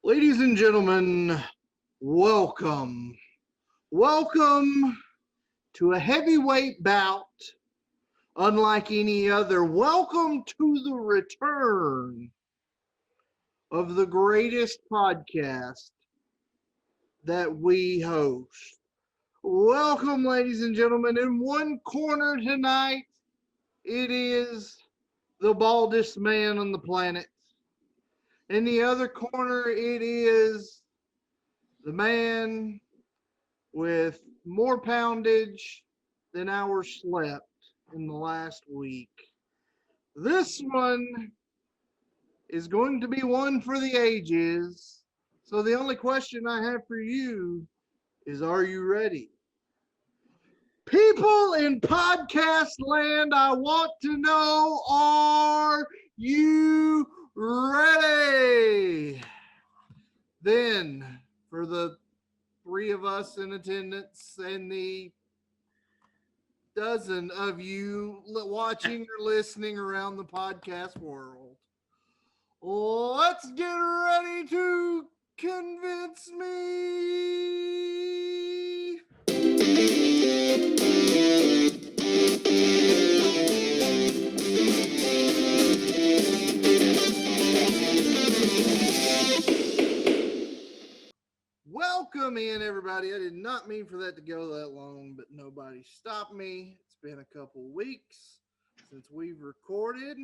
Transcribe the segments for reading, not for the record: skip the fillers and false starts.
Ladies and gentlemen, welcome. Welcome to a heavyweight bout unlike any other. Welcome to the return of the greatest podcast that we host. Welcome, ladies and gentlemen. In one corner tonight, it is the baldest man on the planet. In the other corner, it is the man with more poundage than hours slept in the last week. This one is going to be one for the ages. So the only question I have for you is, are you ready? People in podcast land, I want to know, are you ready? Then, for the three of us in attendance and the dozen of you watching or listening around the podcast world, let's get ready to convince me. Welcome in, everybody. I did not mean for that to go that long, but nobody stopped me. It's been a couple weeks since we've recorded.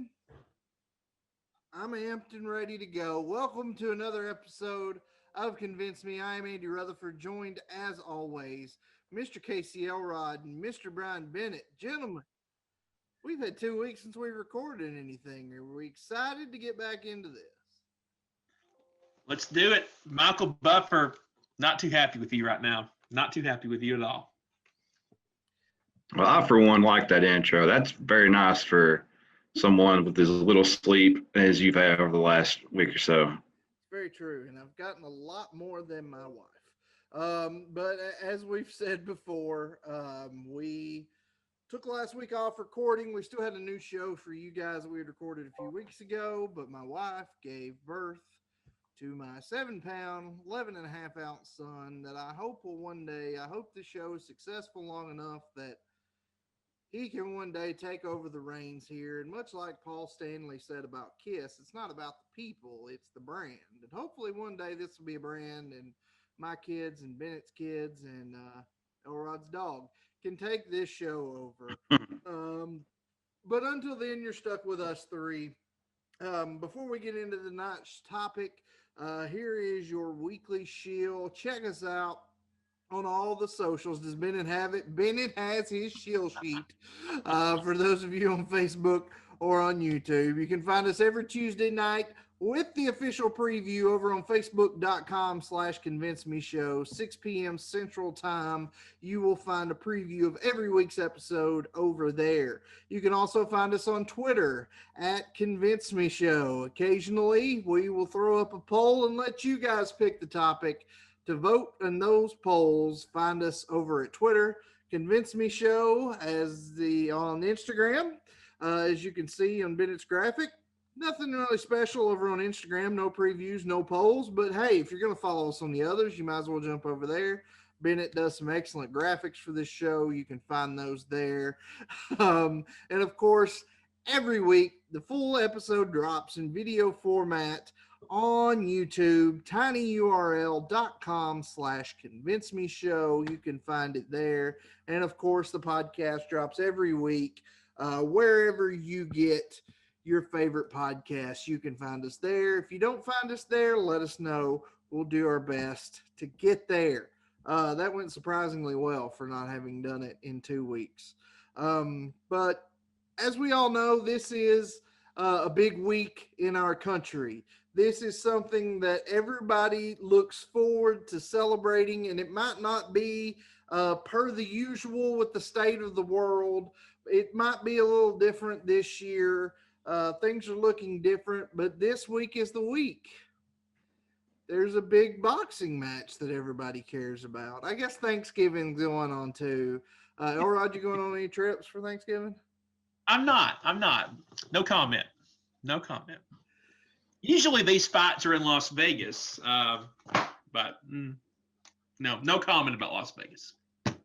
I'm amped and ready to go. Welcome to another episode of Convince Me. I am Andy Rutherford, joined as always, Mr. Casey Elrod and Mr. Brian Bennett. Gentlemen, we've had 2 weeks since we recorded anything. Are we excited to get back into this? Let's do it. Michael Buffer, not too happy with you right now. Not too happy with you at all. Well, I, for one, like that intro. That's very nice for someone with as little sleep as you've had over the last week or so. Very true, and I've gotten a lot more than my wife. But as we've said before, we took last week off recording. We still had a new show for you guys that we had recorded a few weeks ago, but my wife gave birth to my 7-pound, 11.5-ounce son that I hope will one day, I hope the show is successful long enough that he can one day take over the reins here. And much like Paul Stanley said about Kiss, it's not about the people, it's the brand. And hopefully one day this will be a brand, and my kids and Bennett's kids and Elrod's dog can take this show over. But until then, you're stuck with us three. Before we get into tonight's topic, here is your weekly shield. Check us out on all the socials. Does Bennett have it? Bennett has his shield sheet for those of you on Facebook or on YouTube. You can find us every Tuesday night with the official preview over on facebook.com/convincemeshow, 6 p.m. Central Time. You will find a preview of every week's episode over there. You can also find us on Twitter at Convince Me Show. Occasionally, we will throw up a poll and let you guys pick the topic to vote in those polls. Find us over at Twitter, Convince Me Show, on Instagram. As you can see on Bennett's graphic, nothing really special over on Instagram. No previews, no polls. But hey, if you're going to follow us on the others, you might as well jump over there. Bennett does some excellent graphics for this show. You can find those there. And of course, every week, the full episode drops in video format on YouTube, tinyurl.com/convince me show. You can find it there. And of course, the podcast drops every week. Wherever you get your favorite podcasts, you can find us there. If you don't find us there, let us know. We'll do our best to get there. That went surprisingly well for not having done it in 2 weeks. But as we all know, this is a big week in our country. This is something that everybody looks forward to celebrating, and it might not be per the usual with the state of the world. It might be a little different this year. Things are looking different, but this week is the week. There's a big boxing match that everybody cares about. I guess Thanksgiving's going on too. Elrod, you going on any trips for Thanksgiving? I'm not. No comment. Usually these fights are in Las Vegas, but no comment about Las Vegas.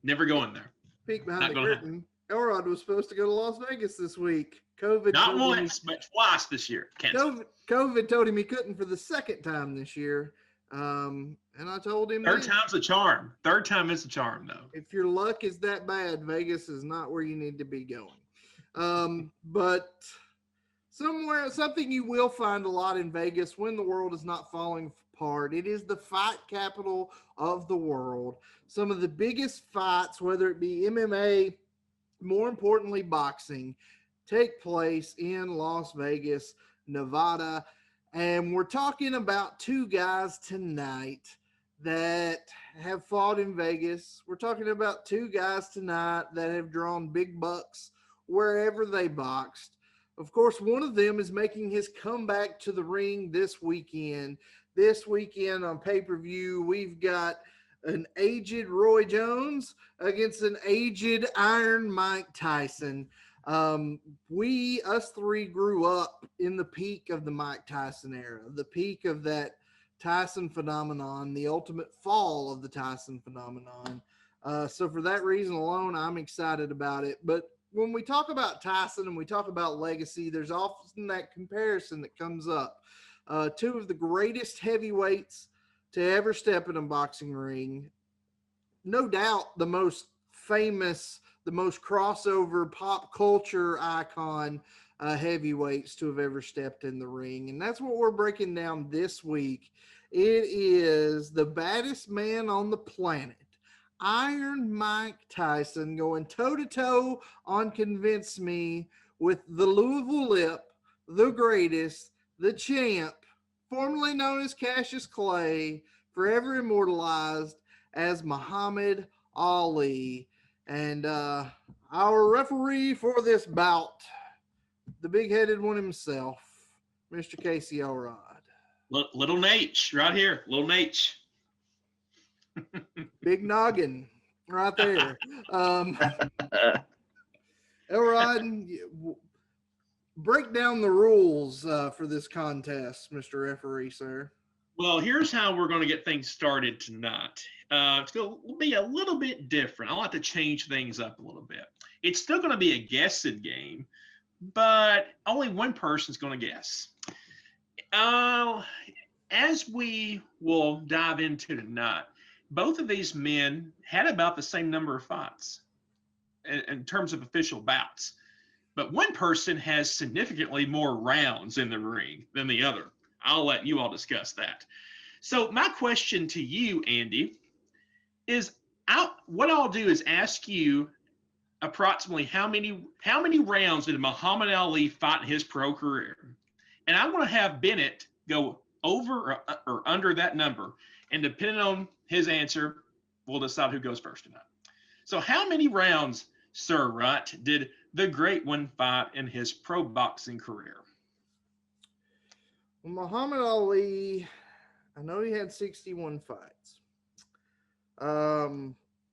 Never going there. Peek behind Not the gonna curtain. Elrod was supposed to go to Las Vegas this week. COVID Not told him once, but twice this year. Canceled. COVID told him he couldn't for the second time this year. And I told him Third time's a charm. Third time is a charm, though. if your luck is that bad, Vegas is not where you need to be going. But something you will find a lot in Vegas when the world is not falling apart. It is the fight capital of the world. Some of the biggest fights, whether it be MMA, more importantly, boxing, take place in Las Vegas, Nevada. And we're talking about two guys tonight that have fought in Vegas. We're talking about two guys tonight that have drawn big bucks wherever they boxed. Of course, one of them is making his comeback to the ring this weekend. This weekend on pay-per-view, we've got an aged Roy Jones against an aged Iron Mike Tyson. Us three grew up in the peak of the Mike Tyson era, the peak of that Tyson phenomenon, the ultimate fall of the Tyson phenomenon. So for that reason alone, I'm excited about it. But when we talk about Tyson and we talk about legacy, there's often that comparison that comes up. Two of the greatest heavyweights to ever step in a boxing ring. No doubt the most famous, the most crossover pop culture icon heavyweights to have ever stepped in the ring. And that's what we're breaking down this week. It is the baddest man on the planet, Iron Mike Tyson, going toe-to-toe on Convince Me with the Louisville Lip, the greatest, the champ, formerly known as Cassius Clay, forever immortalized as Muhammad Ali. And our referee for this bout, the big-headed one himself, Mr. Casey Elrod. Little Nate, right here. Little Nate. Big noggin right there. Elrod, break down the rules for this contest, Mr. Referee, sir. Well, here's how we're going to get things started tonight. It's going to be a little bit different. I'll have to change things up a little bit. It's still going to be a guessing game, but only one person's going to guess. As we will dive into tonight, both of these men had about the same number of fights in terms of official bouts, but one person has significantly more rounds in the ring than the other. I'll let you all discuss that. So my question to you, Andy, is what I'll do is ask you approximately how many rounds did Muhammad Ali fight in his pro career? And I want to have Bennett go over or under that number. And depending on his answer, we'll decide who goes first tonight. So how many rounds, Sir Rutt, did the great one fight in his pro boxing career? Well, Muhammad Ali, I know he had 61 fights.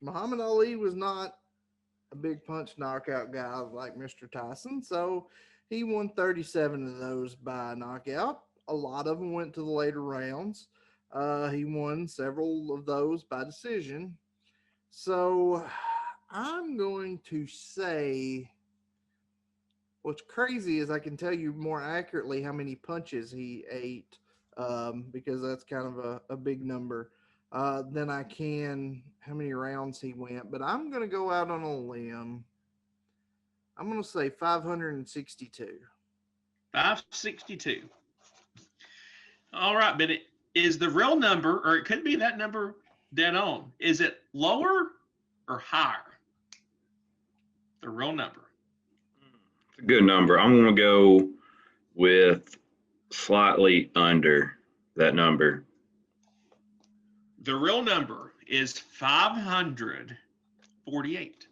Muhammad Ali was not a big punch knockout guy like Mr. Tyson, so he won 37 of those by knockout. A lot of them went to the later rounds. He won several of those by decision. So I'm going to say, what's crazy is I can tell you more accurately how many punches he ate, because that's kind of a big number, than I can how many rounds he went. But I'm going to go out on a limb. I'm going to say 562. 562. All right, but is the real number, or it could be that number dead on, is it lower or higher? The real number. It's a good number. I'm going to go with slightly under that number. The real number is 548.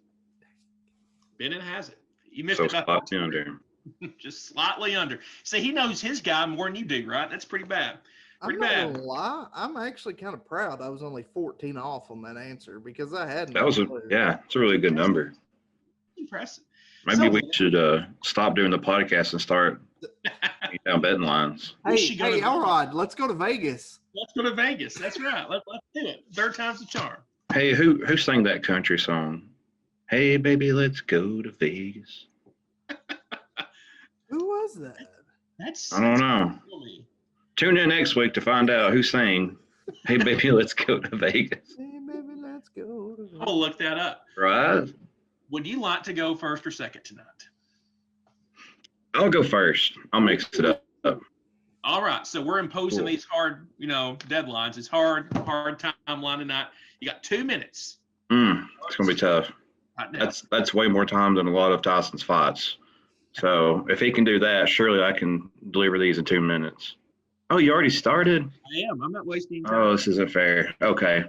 Bennett has it. You missed So it by slightly under. just slightly under. See, he knows his guy more than you do, right? That's pretty bad. I'm not gonna lie. I'm actually kind of proud. I was only 14 off on that answer because I hadn't. That was it's a really good number. Impressive. Maybe we should stop doing the podcast and start down betting lines. Hey, Elrod, let's go to Vegas. Let's go to Vegas. That's right. Let's do it. Third time's the charm. Hey, who sang that country song? Hey, baby, let's go to Vegas. Who was that? I don't know. Funny. Tune in next week to find out who sang Hey, baby, let's go to Vegas. Hey, baby, let's go to Vegas. I'll look that up. Right? Would you like to go first or second tonight? I'll go first. I'll mix it up. All right. So we're imposing these hard, deadlines. It's hard timeline tonight. You got 2 minutes. It's gonna be tough. Right now. That's way more time than a lot of Tyson's fights. So if he can do that, surely I can deliver these in 2 minutes. Oh, you already started? I am. I'm not wasting time. Oh, this isn't fair. Okay.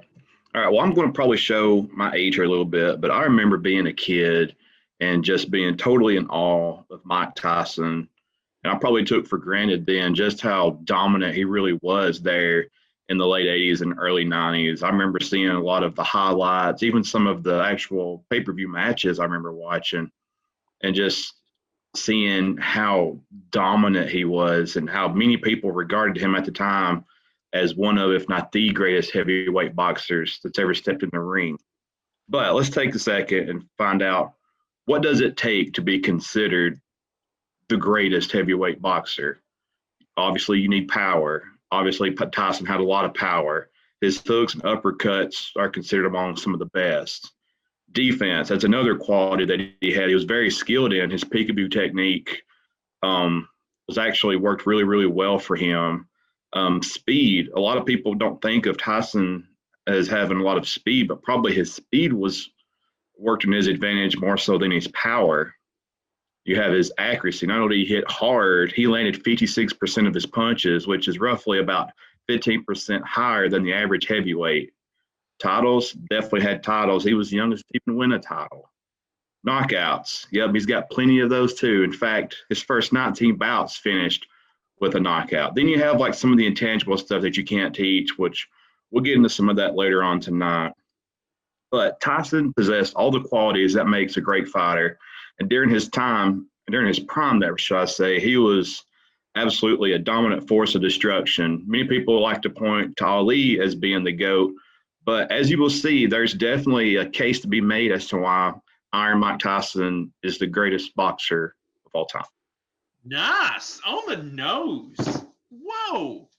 All right. Well, I'm going to probably show my age here a little bit, but I remember being a kid and just being totally in awe of Mike Tyson. And I probably took for granted then just how dominant he really was there in the late 80s and early 90s. I remember seeing a lot of the highlights, even some of the actual pay-per-view matches I remember watching, and just seeing how dominant he was and how many people regarded him at the time as one of, if not the greatest heavyweight boxers that's ever stepped in the ring. But let's take a second and find out, what does it take to be considered the greatest heavyweight boxer? Obviously, you need power. Obviously, Tyson had a lot of power. His hooks and uppercuts are considered among some of the best. Defense, that's another quality that he had. He was very skilled in. His peekaboo technique was actually worked really, really well for him. Speed, a lot of people don't think of Tyson as having a lot of speed, but probably his speed was worked in his advantage more so than his power. You have his accuracy. Not only he hit hard, he landed 56% of his punches, which is roughly about 15% higher than the average heavyweight. Titles, definitely had titles. He was the youngest to even win a title. Knockouts, yep, he's got plenty of those too. In fact, his first 19 bouts finished with a knockout. Then you have like some of the intangible stuff that you can't teach, which we'll get into some of that later on tonight. But Tyson possessed all the qualities that makes a great fighter. And during his prime, that should I say, he was absolutely a dominant force of destruction. Many people like to point to Ali as being the GOAT, but as you will see, there's definitely a case to be made as to why Iron Mike Tyson is the greatest boxer of all time. Nice. On the nose. Whoa.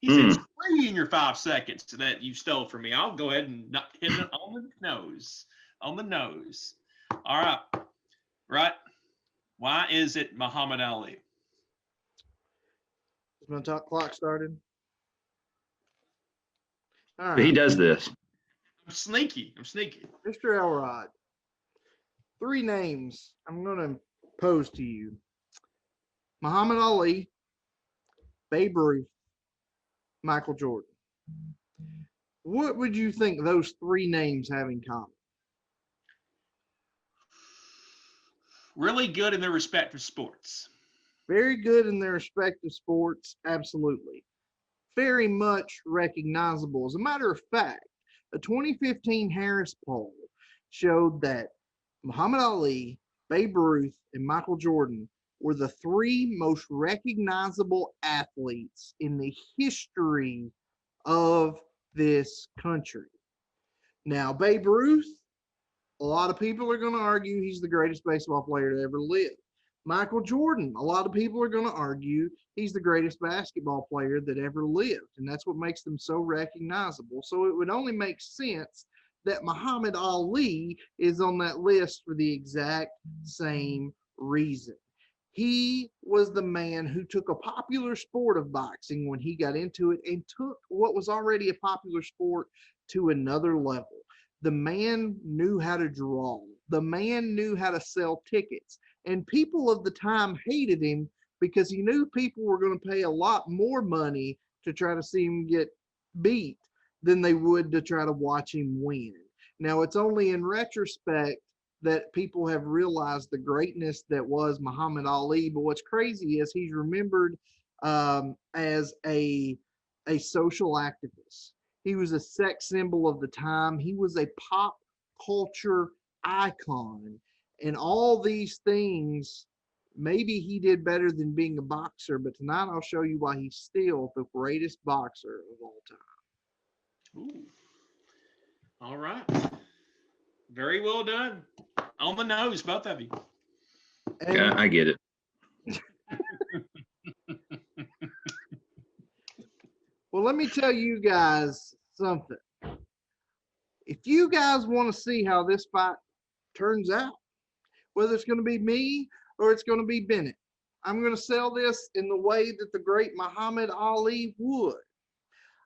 He said 3 in your 5 seconds that you stole from me. I'll go ahead and hit it on the nose. On the nose. All right. Right. Why is it Muhammad Ali? Is my clock started? All right. But he does this. I'm sneaky. Mr. Elrod, 3 names I'm going to pose to you. Muhammad Ali, Babe Ruth, Michael Jordan. What would you think those 3 names have in common? Really good in their respective sports. Very good in their respective sports, absolutely. Very much recognizable. As a matter of fact, a 2015 Harris poll showed that Muhammad Ali, Babe Ruth, and Michael Jordan were the 3 most recognizable athletes in the history of this country. Now, Babe Ruth, a lot of people are going to argue he's the greatest baseball player to ever live. Michael Jordan, a lot of people are going to argue he's the greatest basketball player that ever lived. And that's what makes them so recognizable. So it would only make sense that Muhammad Ali is on that list for the exact same reason. He was the man who took a popular sport of boxing when he got into it and took what was already a popular sport to another level. The man knew how to draw. The man knew how to sell tickets. And people of the time hated him because he knew people were going to pay a lot more money to try to see him get beat than they would to try to watch him win. Now, it's only in retrospect that people have realized the greatness that was Muhammad Ali. But what's crazy is he's remembered as a social activist. He was a sex symbol of the time. He was a pop culture icon. and all these things. Maybe he did better than being a boxer, but tonight I'll show you why he's still the greatest boxer of all time. Ooh. All right. Very well done. On the nose, both of you. Yeah, I get it. Well, let me tell you guys something. If you guys want to see how this fight turns out, whether it's going to be me or it's going to be Bennett, I'm going to sell this in the way that the great Muhammad Ali would.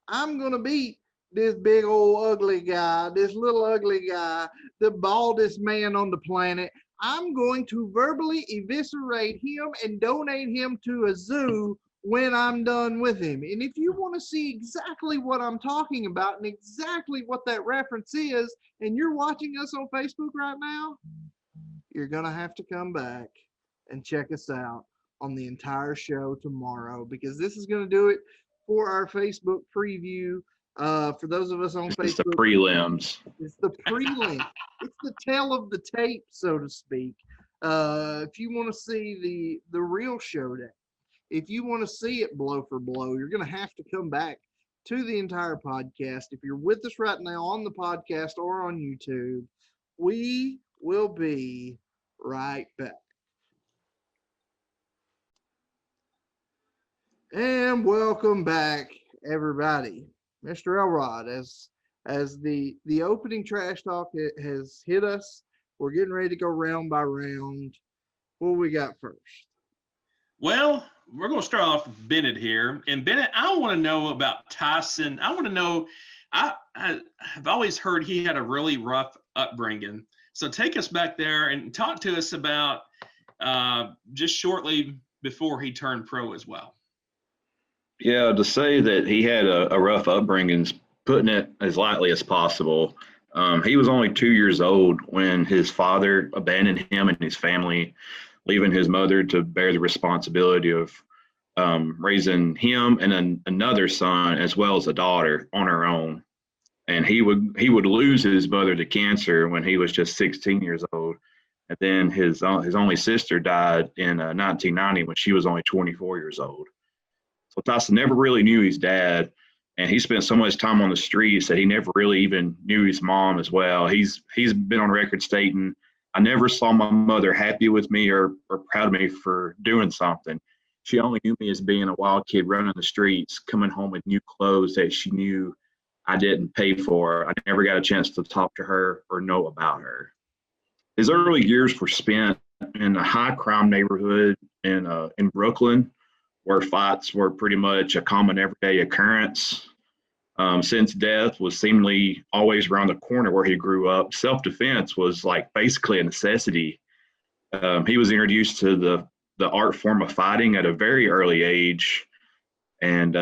I'm going to beat this big old ugly guy, this little ugly guy, the baldest man on the planet. I'm going to verbally eviscerate him and donate him to a zoo when I'm done with him. And if you want to see exactly what I'm talking about and exactly what that reference is, and you're watching us on Facebook right now, you're going to have to come back and check us out on the entire show tomorrow, because this is going to do it for our Facebook preview. For those of us on Facebook, It's the prelims. It's the prelim. It's the tail of the tape, so to speak. If you want to see the real showdown, if you want to see it blow for blow, you're going to have to come back to the entire podcast. If you're with us right now on the podcast or on YouTube, we will be right back. And welcome back, everybody. Mr. Elrod, as the opening trash talk has hit us, we're getting ready to go round by round. What we got first? Well, we're going to start off with Bennett here. And Bennett, I want to know about Tyson. I want to know, I've always heard he had a really rough upbringing. So take us back there and talk to us about just shortly before he turned pro as well. Yeah, to say that he had a rough upbringing is putting it as lightly as possible. He was only 2 years old when his father abandoned him and his family, leaving his mother to bear the responsibility of raising him and another son as well as a daughter on her own. And he would lose his mother to cancer when he was just 16 years old, and then his only sister died in 1990 when she was only 24 years old. So Tyson never really knew his dad, and he spent so much time on the streets that he never really even knew his mom as well. He's been on record stating, "I never saw my mother happy with me or proud of me for doing something. She only knew me as being a wild kid running the streets, coming home with new clothes that she knew I didn't pay for. I never got a chance to talk to her or know about her." His early years were spent in a high crime neighborhood in Brooklyn, where fights were pretty much a common everyday occurrence. Since death was seemingly always around the corner where he grew up, self-defense was like basically a necessity. He was introduced to the art form of fighting at a very early age, and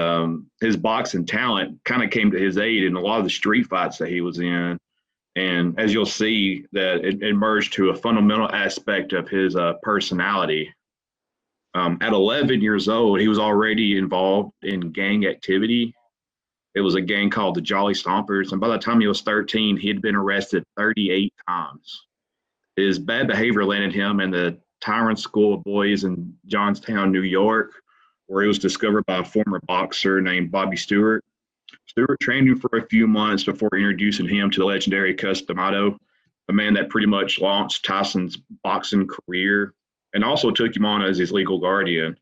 his boxing talent kind of came to his aid in a lot of the street fights that he was in. And as you'll see, that it emerged to a fundamental aspect of his personality. At 11 years old, he was already involved in gang activity. It was a gang called the Jolly Stompers, and by the time he was 13, he had been arrested 38 times. His bad behavior landed him in the Tyrant School of Boys in Johnstown, New York, where he was discovered by a former boxer named Bobby Stewart. Stewart trained him for a few months before introducing him to the legendary Cus D'Amato, a man that pretty much launched Tyson's boxing career and also took him on as his legal guardian.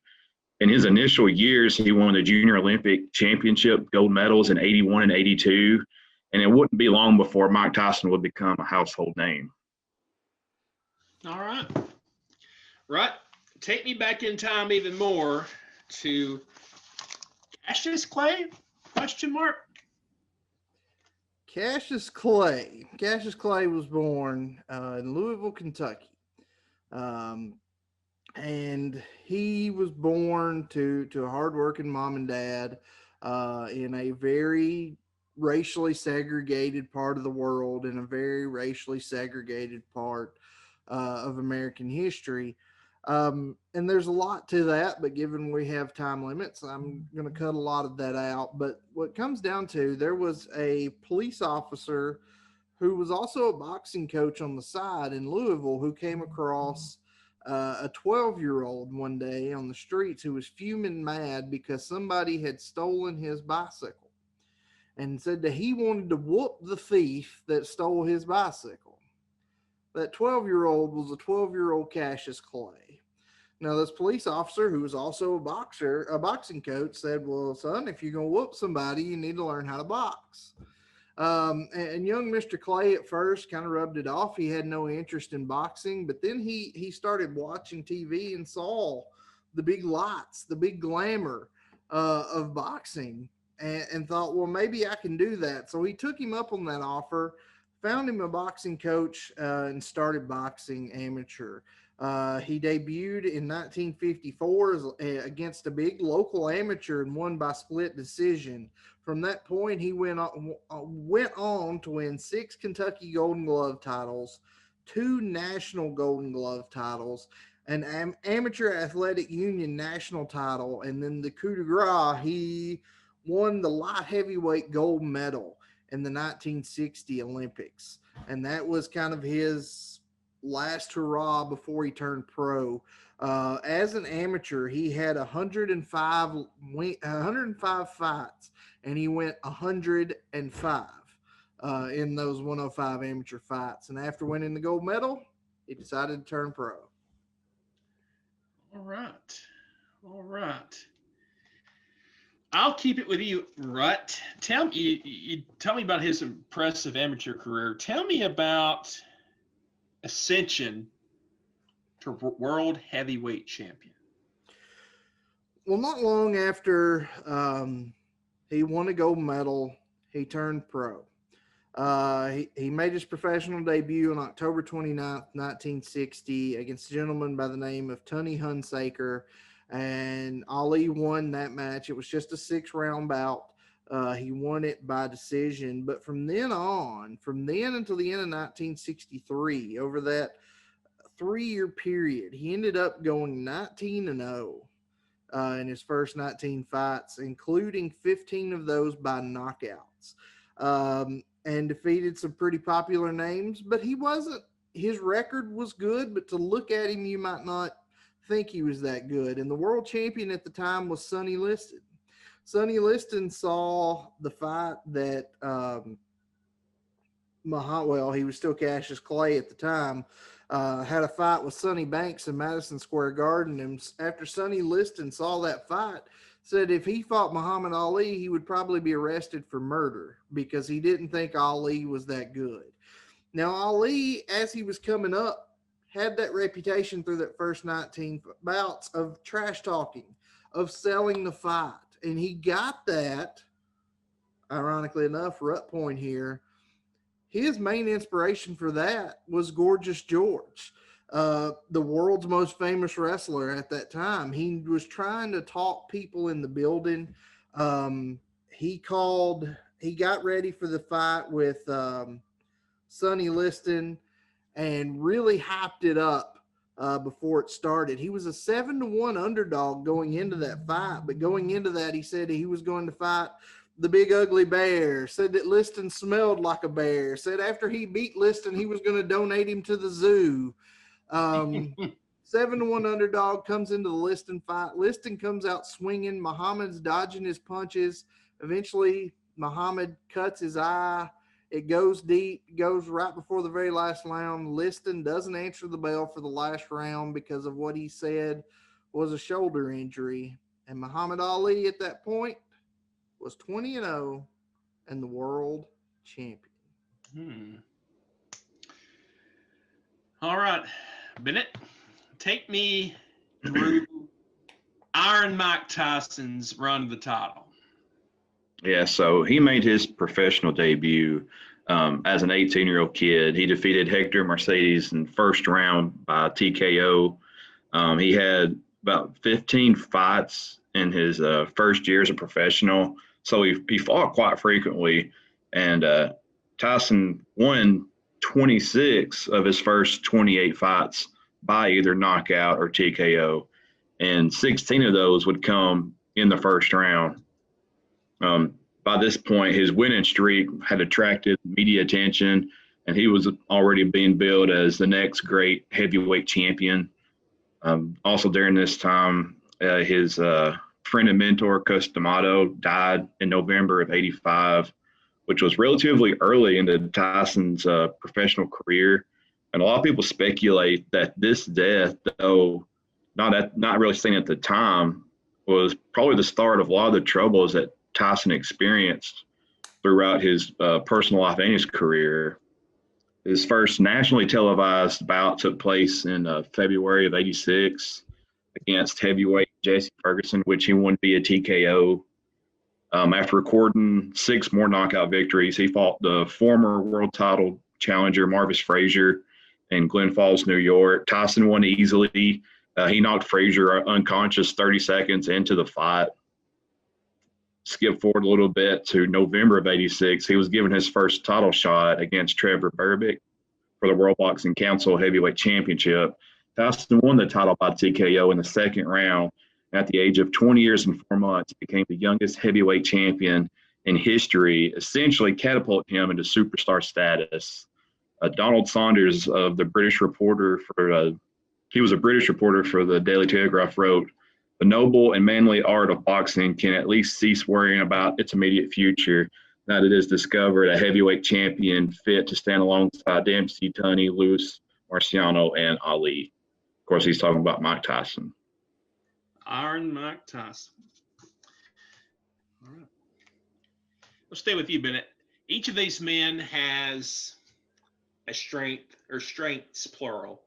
In his initial years, he won the Junior Olympic Championship gold medals in 81 and 82, and it wouldn't be long before Mike Tyson would become a household name. All right. Right. Take me back in time even more to Cassius Clay? Question mark. Cassius Clay. Cassius Clay was born in Louisville, Kentucky. And he was born to a hardworking mom and dad in a very racially segregated part of the world, in a very racially segregated part of American history. And there's a lot to that, but given we have time limits, I'm going to cut a lot of that out. But what it comes down to, there was a police officer who was also a boxing coach on the side in Louisville, who came across a 12-year-old one day on the streets who was fuming mad because somebody had stolen his bicycle, and said that he wanted to whoop the thief that stole his bicycle. That 12-year-old was a 12-year-old Cassius Clay. Now, this police officer, who was also a boxing coach, said, "Well, son, if you're going to whoop somebody, you need to learn how to box." And young Mr. Clay at first kind of rubbed it off. He had no interest in boxing, but then he started watching TV and saw the big lights, the big glamour of boxing, and thought, well, maybe I can do that. So he took him up on that offer, found him a boxing coach, and started boxing amateur. He debuted in 1954 against a big local amateur and won by split decision. From that point, he went on to win 6 Kentucky Golden Glove titles, 2 National Golden Glove titles, an Amateur Athletic Union national title, and then the coup de grace, he won the light heavyweight gold medal in the 1960 Olympics. And that was kind of his last hurrah before he turned pro. As an amateur, he had 105 fights, and he went 105 in those 105 amateur fights. And after winning the gold medal, he decided to turn pro. All right. I'll keep it with you, Rut. Tell me about his impressive amateur career. Tell me about ascension to world heavyweight champion. Well, not long after he won a gold medal, he turned pro. He made his professional debut on October 29th, 1960 against a gentleman by the name of Tunney Hunsaker, and Ali won that match. It was just a 6-round bout. He won it by decision. But from then until the end of 1963, over that 3-year period, he ended up going 19-0 in his first 19 fights, including 15 of those by knockouts. And defeated some pretty popular names, but his record was good, but to look at him, you might not think he was that good. And the world champion at the time was Sonny Liston. Sonny Liston saw the fight that he was still Cassius Clay at the time, had a fight with Sonny Banks in Madison Square Garden. And after Sonny Liston saw that fight, said if he fought Muhammad Ali, he would probably be arrested for murder because he didn't think Ali was that good. Now, Ali, as he was coming up, had that reputation through that first 19 bouts of trash talking, of selling the fight. And he got that, ironically enough, Rut point here. His main inspiration for that was Gorgeous George, the world's most famous wrestler at that time. He was trying to talk people in the building. He got ready for the fight with Sonny Liston and really hyped it up before it started. He was a 7-1 underdog going into that fight, but going into that, he said he was going to fight the big ugly bear, said that Liston smelled like a bear, said after he beat Liston, he was going to donate him to the zoo. 7-1 underdog comes into the Liston fight. Liston comes out swinging. Muhammad's dodging his punches. Eventually, Muhammad cuts his eye. It goes deep, goes right before the very last round. Liston doesn't answer the bell for the last round because of what he said was a shoulder injury. And Muhammad Ali at that point was 20-0 and the world champion. All right, Bennett, take me through Iron Mike Tyson's run to the title. Yeah, so he made his professional debut as an 18-year-old kid. He defeated Hector Mercedes in the first round by TKO. He had about 15 fights in his first year as a professional, so he fought quite frequently. And Tyson won 26 of his first 28 fights by either knockout or TKO, and 16 of those would come in the first round. By this point, his winning streak had attracted media attention, and he was already being billed as the next great heavyweight champion. Also during this time, his friend and mentor, Cus D'Amato, died in November of 85, which was relatively early into Tyson's professional career. And a lot of people speculate that this death, though not really seen at the time, was probably the start of a lot of the troubles that Tyson experienced throughout his personal life and his career. His first nationally televised bout took place in February of '86 against heavyweight Jesse Ferguson, which he won via TKO. After recording 6 more knockout victories, he fought the former world title challenger Marvis Frazier in Glen Falls, New York. Tyson won easily. He knocked Frazier unconscious 30 seconds into the fight. Skip forward a little bit to November of '86. He was given his first title shot against Trevor Berbick for the World Boxing Council Heavyweight Championship. Tyson won the title by TKO in the second round. At the age of 20 years and 4 months, he became the youngest heavyweight champion in history, essentially catapulted him into superstar status. Donald Saunders of the British Reporter he was a British reporter for the Daily Telegraph, wrote, "The noble and manly art of boxing can at least cease worrying about its immediate future, now that it has discovered a heavyweight champion fit to stand alongside Dempsey, Tunney, Lewis, Marciano, and Ali." Of course, he's talking about Mike Tyson. Iron Mike Tyson. All right. We'll stay with you, Bennett. Each of these men has a strength, or strengths plural,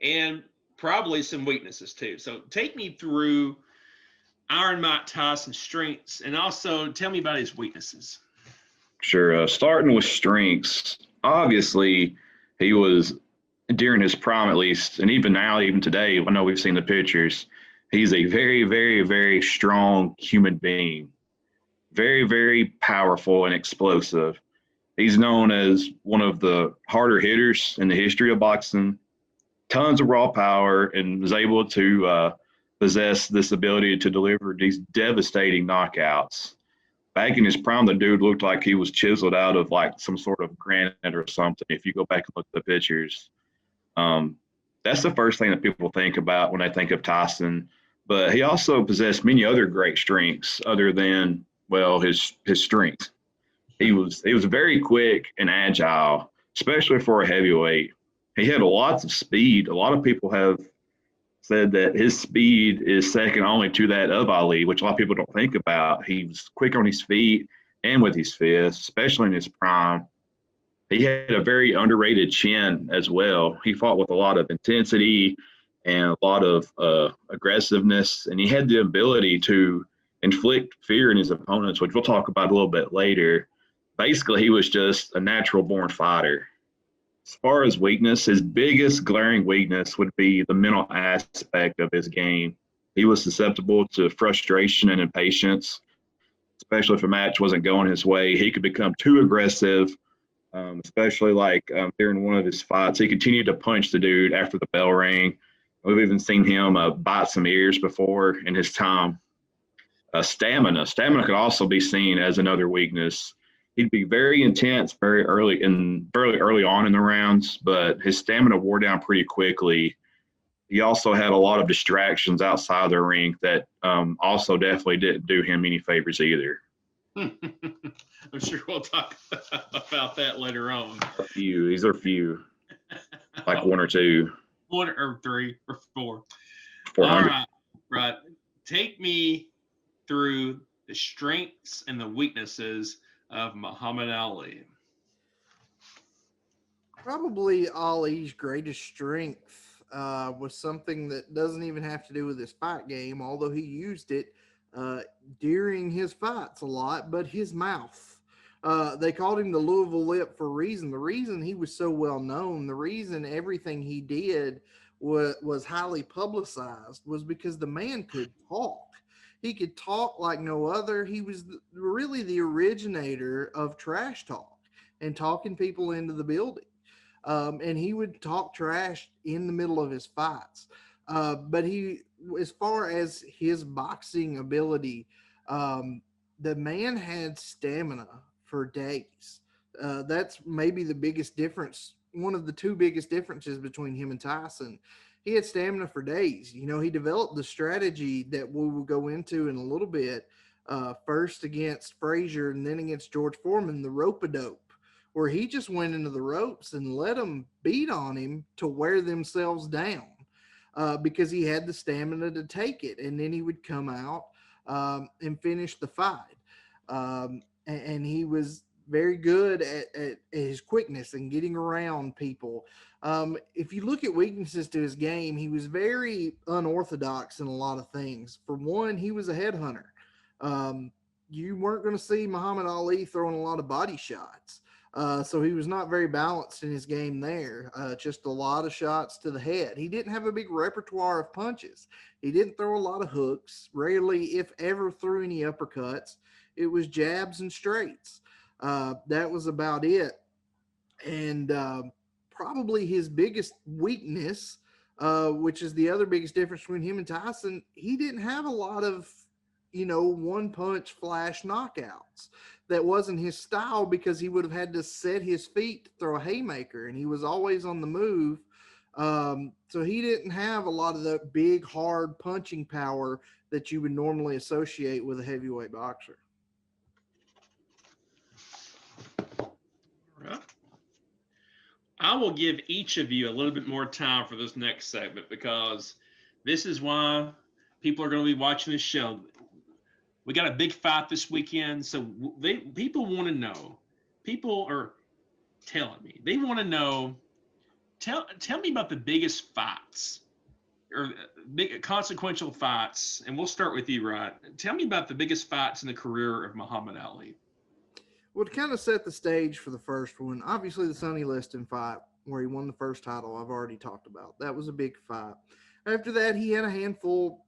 and probably some weaknesses too. So take me through Iron Mike Tyson's strengths, and also tell me about his weaknesses. Sure. Starting with strengths, obviously he was, during his prime at least, and even now, even today, I know we've seen the pictures, he's a very, very, very strong human being. Very, very powerful and explosive. He's known as one of the harder hitters in the history of boxing. Tons of raw power, and was able to possess this ability to deliver these devastating knockouts. Back in his prime, the dude looked like he was chiseled out of like some sort of granite or something. If you go back and look at the pictures, that's the first thing that people think about when they think of Tyson. But he also possessed many other great strengths other than, well, his strength. He was very quick and agile, especially for a heavyweight. He had lots of speed. A lot of people have said that his speed is second only to that of Ali, which a lot of people don't think about. He was quick on his feet and with his fists, especially in his prime. He had a very underrated chin as well. He fought with a lot of intensity and a lot of aggressiveness, and he had the ability to inflict fear in his opponents, which we'll talk about a little bit later. Basically, he was just a natural born fighter. As far as weakness, his biggest glaring weakness would be the mental aspect of his game. He was susceptible to frustration and impatience, especially if a match wasn't going his way. He could become too aggressive, especially during one of his fights. He continued to punch the dude after the bell rang. We've even seen him bite some ears before in his time. Stamina could also be seen as another weakness. He'd be very intense very early on in the rounds, but his stamina wore down pretty quickly. He also had a lot of distractions outside the ring that also definitely didn't do him any favors either. I'm sure we'll talk about that later on. A few. These are few. Like one or two. 1 or 3 or 4. 400. All right. Right. Take me through the strengths and the weaknesses of Muhammad Ali. Probably Ali's greatest strength was something that doesn't even have to do with his fight game, although he used it during his fights a lot, but his mouth. They called him the Louisville Lip for a reason. The reason he was so well known, the reason everything he did was highly publicized, was because the man could talk. He could talk like no other. He was really the originator of trash talk and talking people into the building. And he would talk trash in the middle of his fights. But as far as his boxing ability, the man had stamina for days. That's maybe the biggest difference, one of the two biggest differences between him and Tyson. He had stamina for days. You know, he developed the strategy that we will go into in a little bit, first against Frazier and then against George Foreman, the rope-a-dope, where he just went into the ropes and let them beat on him to wear themselves down, because he had the stamina to take it. And then he would come out and finish the fight. And he was very good at his quickness and getting around people. If you look at weaknesses to his game, he was very unorthodox in a lot of things. For one, he was a headhunter. Um, you weren't going to see Muhammad Ali throwing a lot of body shots. So he was not very balanced in his game there. Just a lot of shots to the head. He didn't have a big repertoire of punches. He didn't throw a lot of hooks. Rarely, if ever, threw any uppercuts. It was jabs and straights. That was about it. And probably his biggest weakness, which is the other biggest difference between him and Tyson, he didn't have a lot of, one punch flash knockouts. That wasn't his style, because he would have had to set his feet to throw a haymaker, and he was always on the move. So he didn't have a lot of the big, hard punching power that you would normally associate with a heavyweight boxer. Right. I will give each of you a little bit more time for this next segment, because this is why people are going to be watching this show. We got a big fight this weekend, so people want to know. People are telling me they want to know. Tell me about the biggest fights, or big consequential fights, and we'll start with you, Rod. Tell me about the biggest fights in the career of Muhammad Ali. Well, to kind of set the stage for the first one, obviously the Sonny Liston fight where he won the first title, I've already talked about. That was a big fight. After that, he had a handful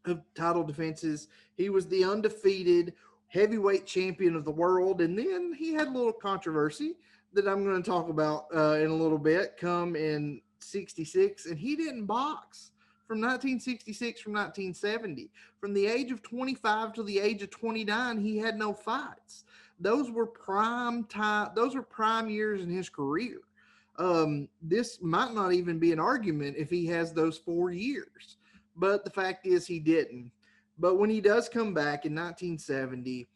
of title defenses. He was the undefeated heavyweight champion of the world. And then he had a little controversy that I'm going to talk about in a little bit come in 66. And he didn't box from 1966 from 1970. From the age of 25 to the age of 29, he had no fights. Those were prime time. Those were prime years in his career. This might not even be an argument if he has those 4 years, but the fact is he didn't. But when he does come back in 1970,